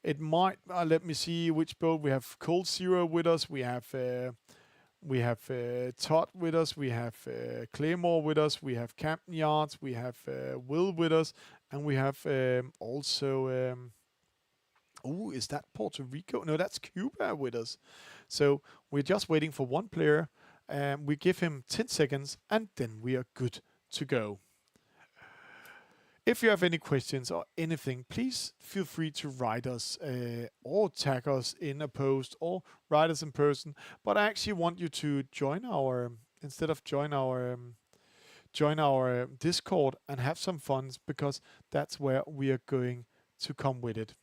A: It might let me see which boat we have. Cold Zero with us. We have Todd with us. We have Claymore with us. We have Captain Yards. We have Will with us, and we have also. Is that Puerto Rico? No, that's Cuba with us. So we're just waiting for 1 player. We give him 10 seconds, and then we are good to go. If you have any questions or anything, please feel free to write us or tag us in a post or write us in person. But I actually want you to join our Discord and have some fun, because that's where we are going to come with it.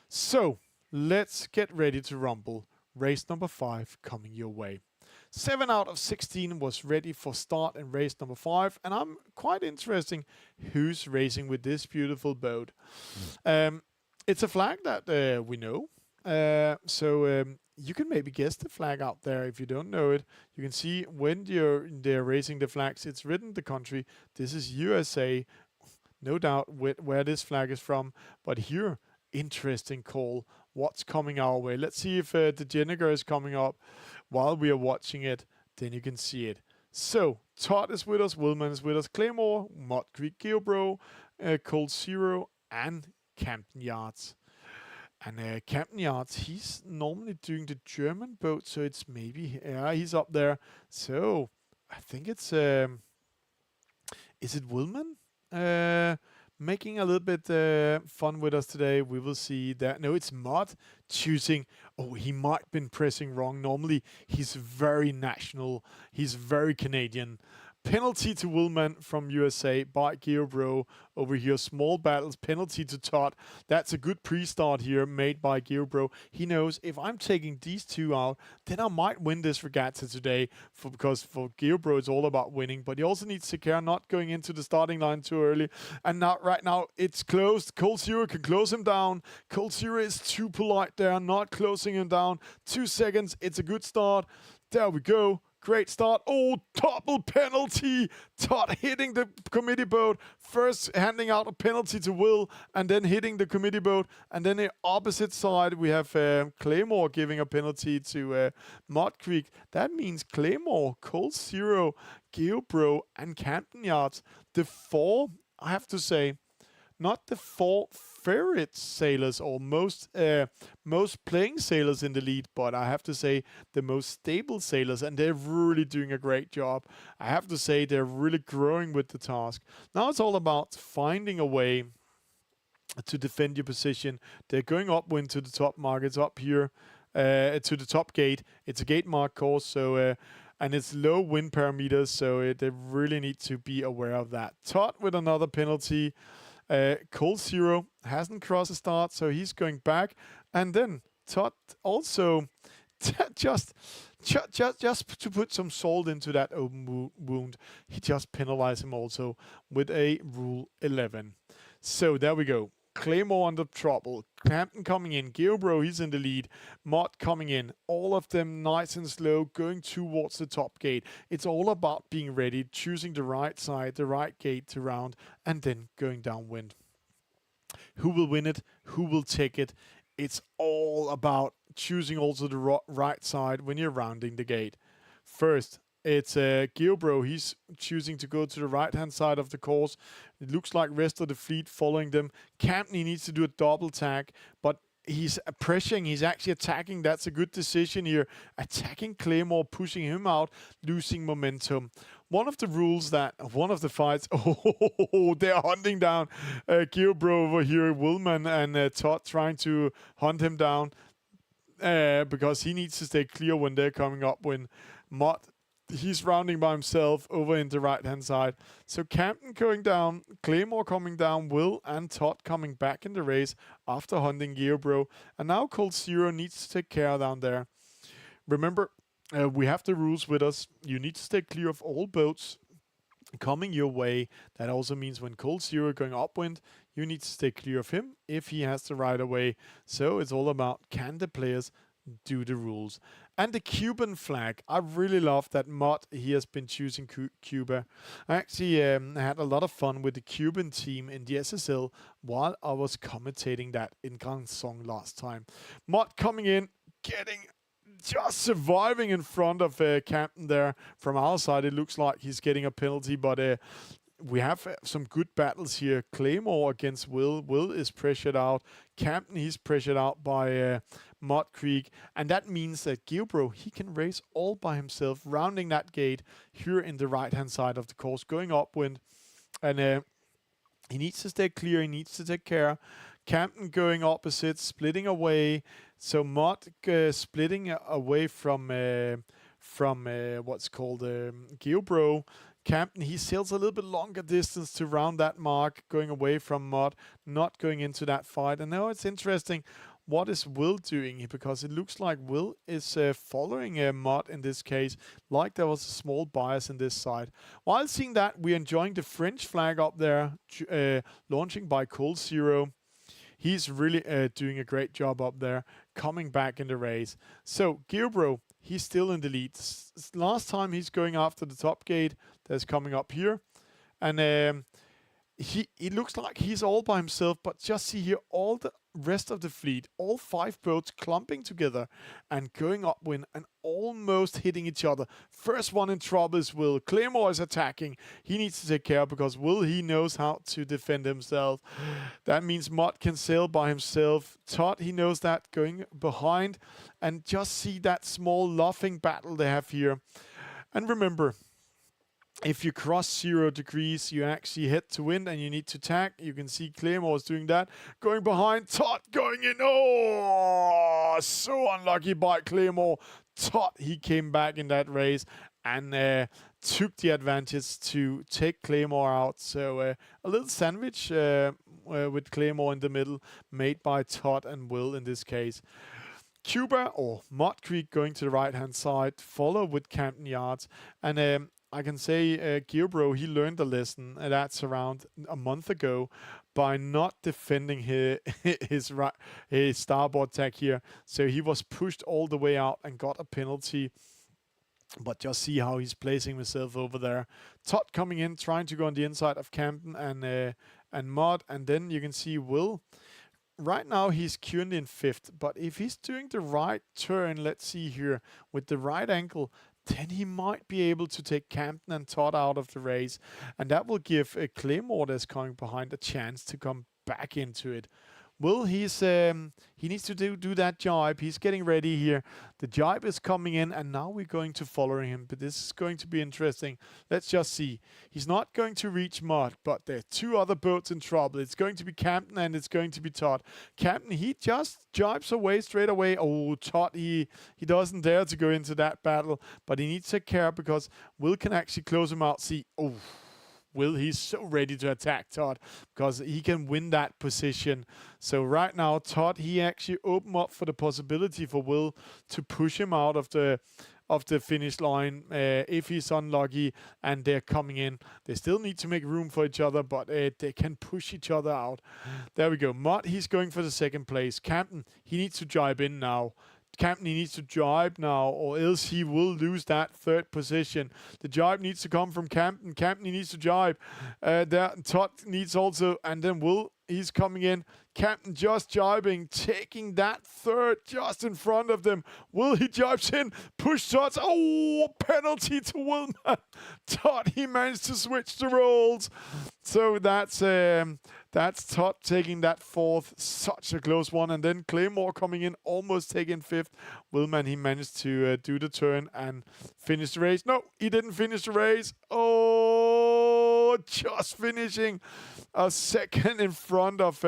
A: So let's get ready to rumble. Race number 5 coming your way. 7 out of 16 was ready for start in race number 5, and I'm quite interested who's racing with this beautiful boat. It's a flag that we know, so you can maybe guess the flag out there if you don't know it. You can see when they're racing the flags, it's written the country. This is USA, no doubt where this flag is from, but here, interesting call. What's coming our way? Let's see if the Jenniger is coming up while we are watching it. Then you can see it. So Todd is with us, Willman is with us, Claymore, Mud Creek Geobro, Cold Zero, and Captain Yards. And Captain Yards, he's normally doing the German boat, so it's maybe he's up there. So I think it's is it Willman? Making a little bit fun with us today. We will see that. No, it's Mud choosing. oh, he might have been pressing wrong. Normally, he's very national. He's very Canadian. Penalty to Willman from USA by Geobro over here. Small battles, penalty to Todd. That's a good pre-start here made by Geobro. He knows if I'm taking these two out, then I might win this regatta today because for Geobro it's all about winning. But he also needs to care not going into the starting line too early. And now, right now, it's closed. Cold Zero can close him down. Cold Zero is too polite there, not closing him down. 2 seconds. It's a good start. There we go. Great start. Oh, double penalty. Todd hitting the committee boat. First handing out a penalty to Will and then hitting the committee boat. And then the opposite side, we have Claymore giving a penalty to Mud Creek. That means Claymore, Cold Zero, Geobro, and Camden Yards. The four, I have to say, not the four favorite sailors or most playing sailors in the lead, but I have to say the most stable sailors, and they're really doing a great job. I have to say they're really growing with the task. Now it's all about finding a way to defend your position. They're going upwind to the top mark. It's up here to the top gate. It's a gate mark course, so and it's low wind parameters, so they really need to be aware of that. Todd with another penalty. Cold Zero hasn't crossed the start, so he's going back. And then Todd also just to put some salt into that open wound, he just penalized him also with a Rule 11. So there we go. Claymore under trouble. Camden coming in. Geobro, he's in the lead. Mod coming in. All of them nice and slow, going towards the top gate. It's all about being ready, choosing the right side, the right gate to round, and then going downwind. Who will win it? Who will take it? It's all about choosing also the right side when you're rounding the gate. First, it's Geobro. He's choosing to go to the right-hand side of the course. It looks like rest of the fleet following them. Camden needs to do a double tag, but he's pressuring. He's actually attacking. That's a good decision here. Attacking Claymore, pushing him out, losing momentum. One of the rules that, one of the fights, oh, they're hunting down Geobro over here, Willman and Todd trying to hunt him down because he needs to stay clear when they're coming up. When Mott, he's rounding by himself over in the right-hand side. So Camden going down, Claymore coming down, Will and Todd coming back in the race after hunting Geobro. And now Cold Zero needs to take care down there. Remember, we have the rules with us. You need to stay clear of all boats coming your way. That also means when Cold Zero going upwind, you need to stay clear of him if he has the right of way. So it's all about, can the players do the rules? And the Cuban flag, I really love that Mod, he has been choosing Cuba. I actually had a lot of fun with the Cuban team in the SSL while I was commentating that in Grand Song last time. Mod coming in, just surviving in front of Camden there. From our side, it looks like he's getting a penalty, but we have some good battles here. Claymore against Will. Will is pressured out. Camden, he's pressured out by Mud Creek. And that means that Geobro, he can race all by himself, rounding that gate here in the right-hand side of the course, going upwind. And he needs to stay clear. He needs to take care. Camden going opposite, splitting away. So Mud splitting away from what's called Geobro. Camden, he sails a little bit longer distance to round that mark, going away from Mud, not going into that fight. And now it's interesting, what is Will doing here? Because it looks like Will is following Mud in this case, like there was a small bias in this side. While seeing that, we're enjoying the French flag up there, launching by Cold Zero. He's really doing a great job up there, coming back in the race. So Geobro, he's still in the lead. Last time he's going after the top gate that's coming up here. And it looks like he's all by himself, but just see here all the rest of the fleet, all 5 boats clumping together and going upwind and almost hitting each other. First one in trouble is Will. Claymore is attacking. He needs to take care because Will, he knows how to defend himself. That means Mud can sail by himself. Todd, he knows that, going behind. And just see that small laughing battle they have here. And remember, if you cross 0 degrees, you actually hit to wind and you need to tack. You can see Claymore is doing that. Going behind, Todd going in. Oh, so unlucky by Claymore. Todd, he came back in that race and took the advantage to take Claymore out. So a little sandwich with Claymore in the middle, made by Todd and Will in this case. Cuba or Mud Creek going to the right-hand side, followed with Camden Yards. And I can say Gearbro, he learned a lesson, and that's around a month ago, by not defending his starboard tack here. So he was pushed all the way out and got a penalty. But just see how he's placing himself over there. Todd coming in, trying to go on the inside of Camden and Mud. And then you can see Will. Right now he's currently in 5th, but if he's doing the right turn, let's see here, with the right angle, then he might be able to take Camden and Todd out of the race, and that will give Claymore that's coming behind a chance to come back into it. Will, he needs to do that jibe. He's getting ready here. The jibe is coming in, and now we're going to follow him. But this is going to be interesting. Let's just see. He's not going to reach Mud, but there are 2 other boats in trouble. It's going to be Camden and it's going to be Todd. Camden, he just jibes away straight away. Oh, Todd, he doesn't dare to go into that battle, but he needs to take care because Will can actually close him out. See, oh. Will, he's so ready to attack Todd because he can win that position. So right now, Todd, he actually opened up for the possibility for Will to push him out of the finish line if he's unlucky and they're coming in. They still need to make room for each other, but they can push each other out. There we go. Mud, he's going for the 2nd place. Camden, he needs to jibe in now. Camden, he needs to jibe now, or else he will lose that 3rd position. The jibe needs to come from Camden. Camden, he needs to jibe. There, Todd needs also, and then Will, he's coming in. Camden just jibing, taking that 3rd just in front of them. Will, he jibes in, push Todd. Oh, penalty to Will. Todd, he managed to switch the roles. So that's Todd taking that 4th. Such a close one. And then Claymore coming in, almost taking 5th. Willman, he managed to do the turn and finish the race. No, he didn't finish the race. Oh, just finishing a 2nd in front of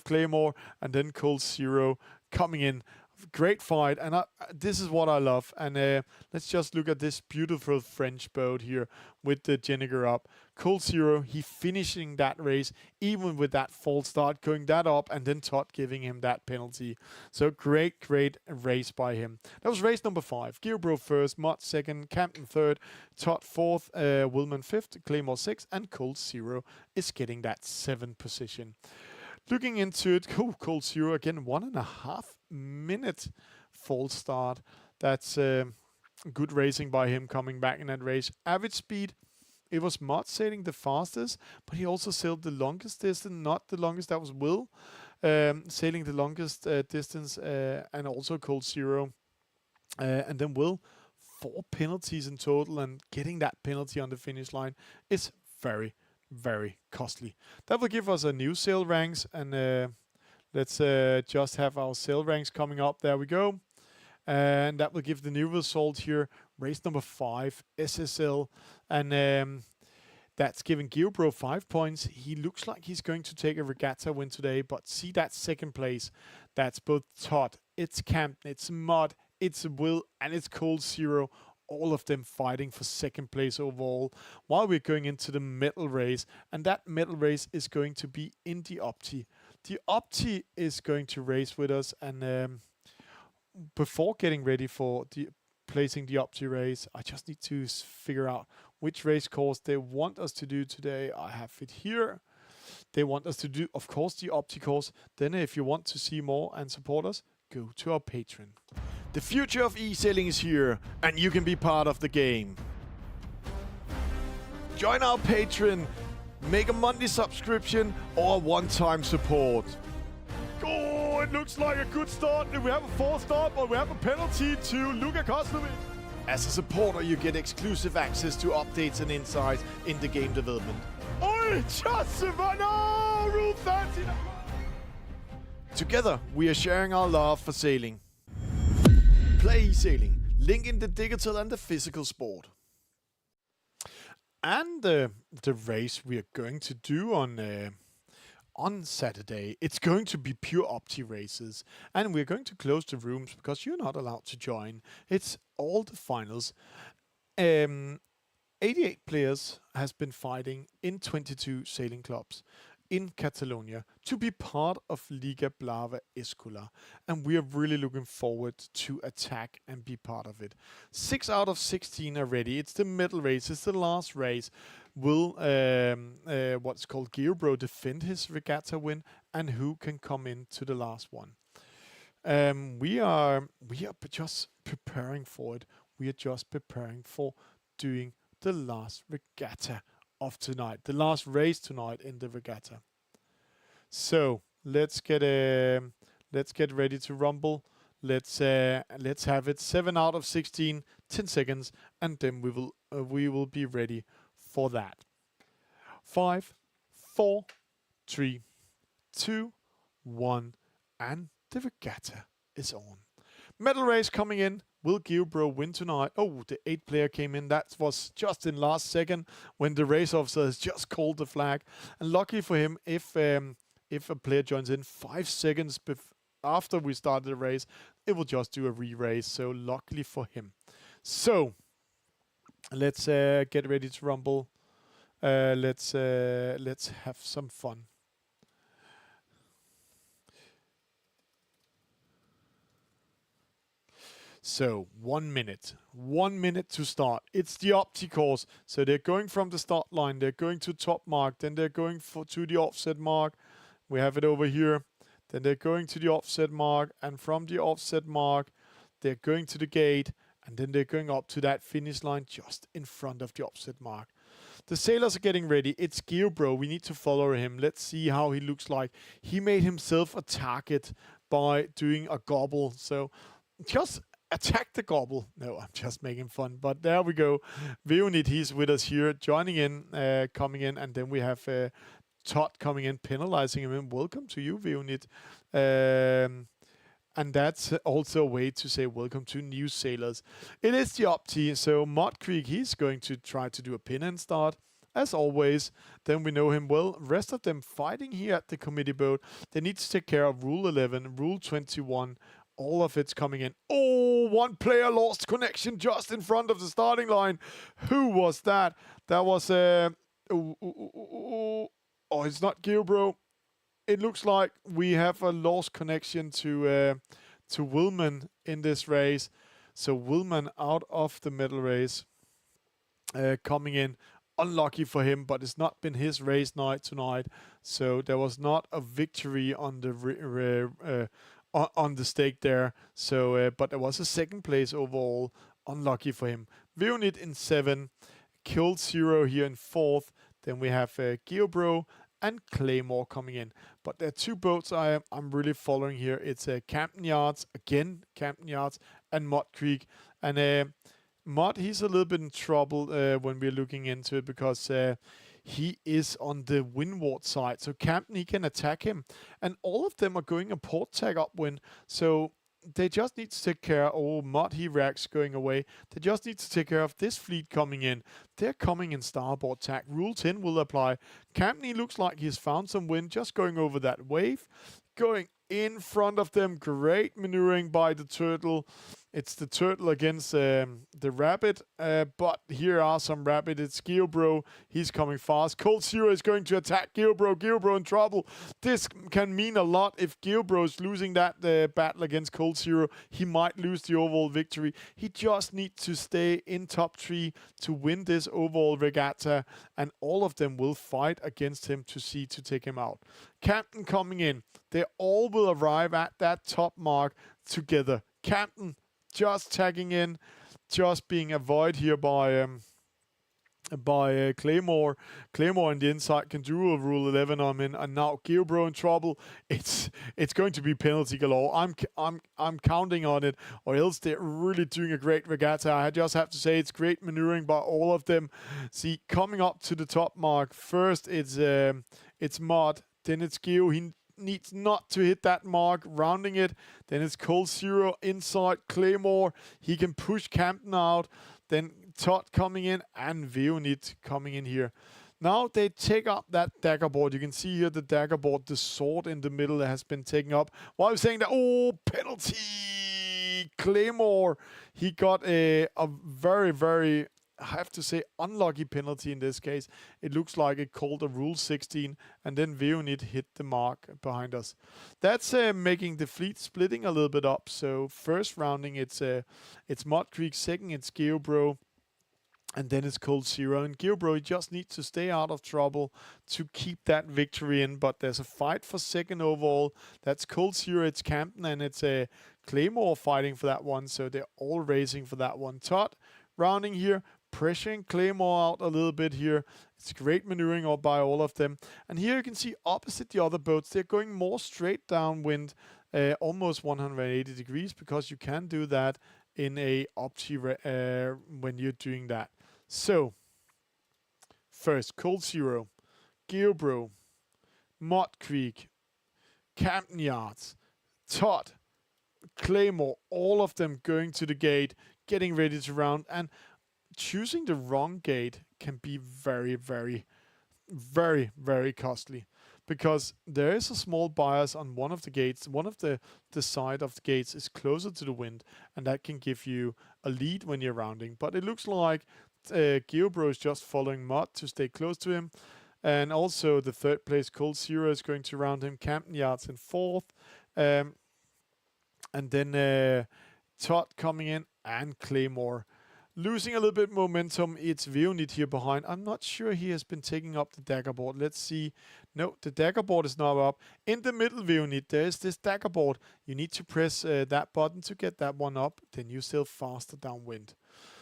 A: Claymore, and then Cold Zero coming in. Great fight, and this is what I love. And let's just look at this beautiful French boat here with the Jenniger up. Cold Zero, he finishing that race even with that false start, going that up, and then Todd giving him that penalty. So great race by him. That was race number 5. Gearbro 1st, Mud 2nd, Camden 3rd, Todd 4th, Willman 5th, Claymore 6th, and Cold Zero is getting that 7th position. Looking into it, Cold Zero again, 1.5 minute false start. That's good racing by him coming back in that race. Average speed, it was Mud sailing the fastest, but he also sailed the longest distance, not the longest, that was Will sailing the longest distance, and also Cold Zero. And then Will, 4 penalties in total, and getting that penalty on the finish line is very, very costly. That will give us a new sail ranks, and let's just have our sail ranks coming up. There we go. And that will give the new result here. Race number 5, SSL. And that's giving Gearbro 5 points. He looks like he's going to take a regatta win today, but see that 2nd place. That's both Todd, it's Camden, it's Mud, it's Will, and it's Cold Zero. All of them fighting for 2nd place overall, while we're going into the medal race. And that medal race is going to be in the Opti. The Opti is going to race with us, and before getting ready for placing the Opti race, I just need to figure out which race course they want us to do today. I have it here. They want us to do, of course, the Opti course. Then if you want to see more and support us, go to our Patreon. The future of eSailing is here, and you can be part of the game. Join our Patreon, make a monthly subscription or a one-time support. Oh, it looks like a good start. We have a false start, but we have a penalty to Luca Koslovic. As a supporter, you get exclusive access to updates and insights in the game development. Oi, just no, Rule 30. Together, we are sharing our love for sailing. Play eSailing. Link in the digital and the physical sport. And the race we are going to do on Saturday, it's going to be pure Opti races, and we're going to close the rooms because you're not allowed to join. It's all the finals. 88 players has been fighting in 22 sailing clubs in Catalonia to be part of Liga Blava Escola, and we are really looking forward to attack and be part of it. 6 out of 16 are ready. It's the medal race. It's the last race. Will what's called Gearbro defend his regatta win, and who can come into the last one? We are just preparing for it. We are just preparing for doing the last regatta of tonight, the last race tonight in the regatta. So let's get ready to rumble. Let's have it 7 out of 16, 10 seconds, and then we will be ready for that. 5, 4, 3, 2, 1, and the regatta is on. Medal race coming in. Will Gearbro win tonight? Oh, the 8th player came in. That was just in last second when the race officer has just called the flag. And lucky for him, if a player joins in 5 seconds after we started the race, it will just do a re-race. So luckily for him. So let's get ready to rumble. Let's have some fun. So 1 minute. 1 minute to start. It's the Opti course. So they're going from the start line. They're going to top mark. Then they're going to the offset mark. We have it over here. Then they're going to the offset mark. And from the offset mark, they're going to the gate. And then they're going up to that finish line just in front of the offset mark. The sailors are getting ready. It's Gearbro. We need to follow him. Let's see how he looks like. He made himself a target by doing a gobble. So just attack the gobble. No, I'm just making fun. But there we go. Bjørn-Lüthi, he's with us here, joining in, coming in. And then we have Todd coming in, penalizing him. And welcome to you, Bjørn-Lüthi. And that's also a way to say welcome to new sailors. It is the Opti. So Mod Creek, he's going to try to do a pin and start. As always, then we know him well. Rest of them fighting here at the committee boat. They need to take care of Rule 11, Rule 21, all of it's coming in. Oh, one player lost connection just in front of the starting line. Who was that? That was oh, it's not Gearbro. It looks like we have a lost connection to Willman in this race. So Willman out of the medal race, coming in. Unlucky for him, but it's not been his race night tonight. So there was not a victory on the on the stake there. So, but there was a second place overall. Unlucky for him. Bjørn-Lüthi in 7, Killed Zero here in 4th. Then we have Gearbro and Claymore coming in. But there are 2 boats I'm really following here. It's Camden Yards, again, Camden Yards, and Mod Creek. And Mod, he's a little bit in trouble when we're looking into it because he is on the windward side. So Camden, he can attack him. And all of them are going a port tag upwind. So they just need to take care. Oh, Mod, he reacts going away. They just need to take care of this fleet coming in. They're coming in starboard tack. Rule 10 will apply. Camden, he looks like he's found some wind just going over that wave. Going in front of them. Great maneuvering by the turtle. It's the turtle against the rabbit, but here are some rabbit. It's Gearbro. He's coming fast. Cold Zero is going to attack Gearbro. Gearbro in trouble. This can mean a lot. If Gearbro is losing that battle against Cold Zero, he might lose the overall victory. He just needs to stay in top 3 to win this overall regatta, and all of them will fight against him to take him out. Camden coming in. They all will arrive at that top mark together. Camden just tagging in, just being avoided here by Claymore. Claymore on the inside can do a Rule 11 on him, and now Gearbro in trouble. It's going to be penalty galore. I'm counting on it, or else they're really doing a great regatta. I just have to say it's great maneuvering by all of them. See, coming up to the top mark first, it's Mod, then it's Geo. He needs not to hit that mark, rounding it. Then it's Cold Zero inside Claymore. He can push Camden out. Then Todd coming in, and Bjørn-Lüthi coming in here. Now they take up that dagger board. You can see here the dagger board, the sword in the middle has been taken up. While I'm saying that, oh, penalty! Claymore, he got a very, very, I have to say, unlucky penalty in this case. It looks like it called a Rule 16, and then Bjørn-Lüthi hit the mark behind us. That's making the fleet splitting a little bit up. So first rounding, it's Mud Creek. Second, it's Geobro. And then it's Cold Zero. And Geobro, he just needs to stay out of trouble to keep that victory in. But there's a fight for second overall. That's Cold Zero, it's Camden, and it's a Claymore fighting for that one. So they're all racing for that one. Todd rounding here, pressuring Claymore out a little bit here. It's great maneuvering by all of them. And here you can see opposite the other boats, they're going more straight downwind, almost 180 degrees, because you can do that in a opti when you're doing that. So, first, Cold Zero, Geobro, Mud Creek, Camden Yards, Todd, Claymore, all of them going to the gate, getting ready to round, and choosing the wrong gate can be very, very, very, very costly. Because there is a small bias on one of the gates. One of the side of the gates is closer to the wind, and that can give you a lead when you're rounding. But it looks like Geobro is just following Mud to stay close to him. And also the third place, Cold Zero, is going to round him. Camden Yards in fourth. And then Todd coming in, and Claymore. Losing a little bit momentum, it's Bjørn-Lüthi here behind. I'm not sure he has been taking up the dagger board. Let's see. No, the dagger board is not up. In the middle, Bjørn-Lüthi, there's this dagger board. You need to press that button to get that one up. Then you sail faster downwind.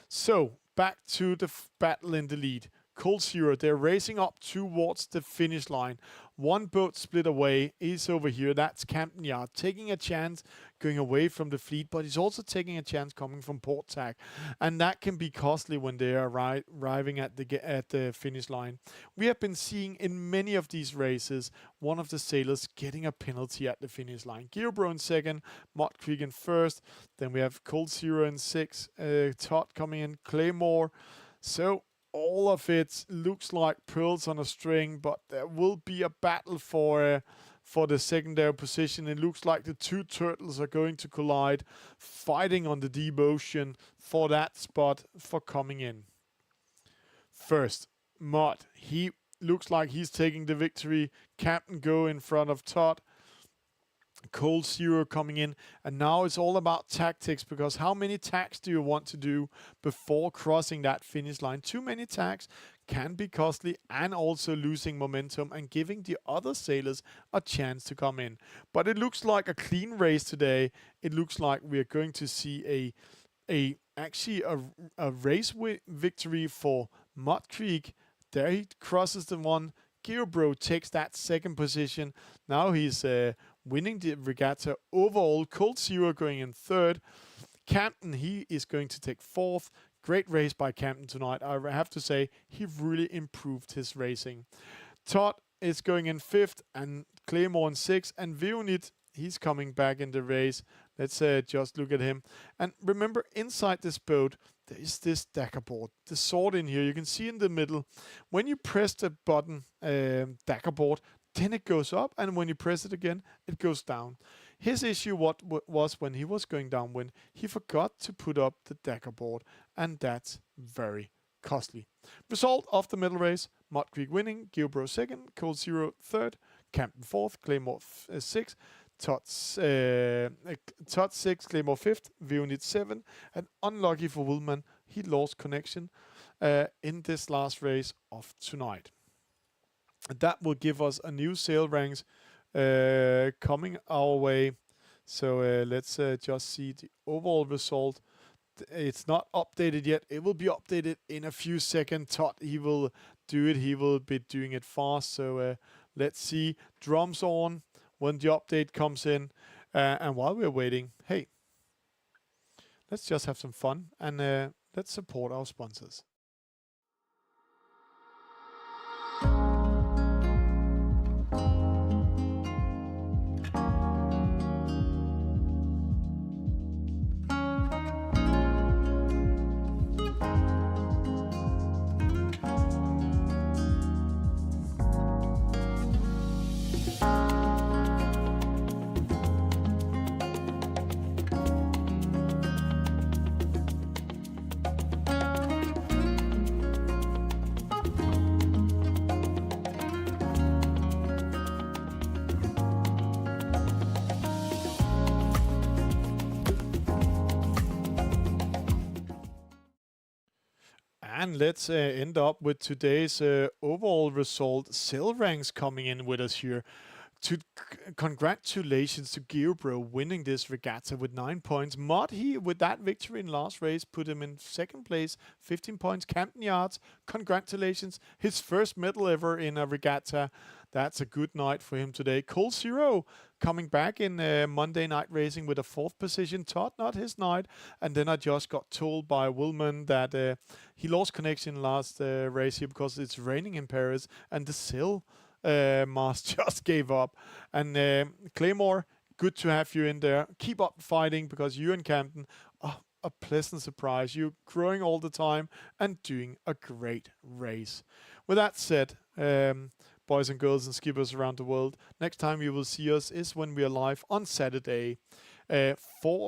A: So, back to the battle in the lead. Cold Zero, they're racing up towards the finish line. One boat split away is over here. That's Camden Yard, taking a chance going away from the fleet, but he's also taking a chance coming from port tack, and that can be costly when they are arriving at the finish line. We have been seeing in many of these races one of the sailors getting a penalty at the finish line. Geobro in second, Mud Creek in first. Then we have Cold Zero in sixth. Todd coming in, Claymore. So all of it looks like pearls on a string, but there will be a battle for the secondary position. It looks like the two turtles are going to collide, fighting on the deep ocean for that spot for coming in. First, Mud. He looks like he's taking the victory. Captain go in front of Todd. Cold Zero coming in, and now it's all about tactics, because how many tacks do you want to do before crossing that finish line? Too many tacks can be costly, and also losing momentum and giving the other sailors a chance to come in. But it looks like a clean race today. It looks like we are going to see actually a race victory for Mud Creek. There he crosses the one. Geobro takes that second position. Now he's winning the regatta overall. Cold Zero going in third. Camden, he is going to take fourth. Great race by Camden tonight. I have to say, he really improved his racing. Todd is going in fifth, and Claymore in sixth, and Bjørn-Lüthi, he's coming back in the race. Let's just look at him. And remember, inside this boat, there is this dagger board. The sword in here, you can see in the middle. When you press the button, dagger board, then it goes up, and when you press it again, it goes down. His issue was when he was going downwind, he forgot to put up the dagger board, and that's very costly. Result of the medal race: Mud Creek winning, Geobro second, Cold Zero third, Camden fourth, Claymore sixth, Todd sixth, Claymore fifth, Bjørn-Lüthi seventh, and unlucky for Willman, he lost connection in this last race of tonight. That will give us a new sail ranks coming our way. So let's just see the overall result. It's not updated yet. It will be updated in a few seconds. Todd, he will do it. He will be doing it fast. So let's see. Drums on when the update comes in. And while we're waiting, hey, let's just have some fun, and let's support our sponsors. And let's end up with today's overall result. Silranks coming in with us here. Congratulations to Geobro winning this regatta with 9 points. Muddy with that victory in last race put him in second place, 15 points. Camden Yards, congratulations. His first medal ever in a regatta. That's a good night for him today. Cole Zero coming back in Monday night racing with a 4th position. Todd, not his night. And then I just got told by Willman that he lost connection last race here because it's raining in Paris and the sill Mars just gave up. And Claymore, good to have you in there. Keep up fighting because you and Camden are a pleasant surprise. You're growing all the time and doing a great race. With that said, boys and girls and skippers around the world, next time you will see us is when we are live on Saturday, 3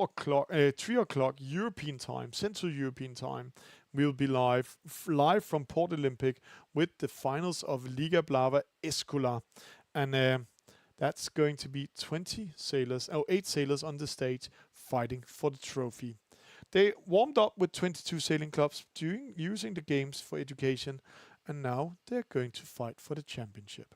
A: o'clock European time, Central European time. We'll be live from Port Olympic with the finals of Liga Blava Escola. And that's going to be 8 sailors on the stage fighting for the trophy. They warmed up with 22 sailing clubs using the games for education, and now they're going to fight for the championship.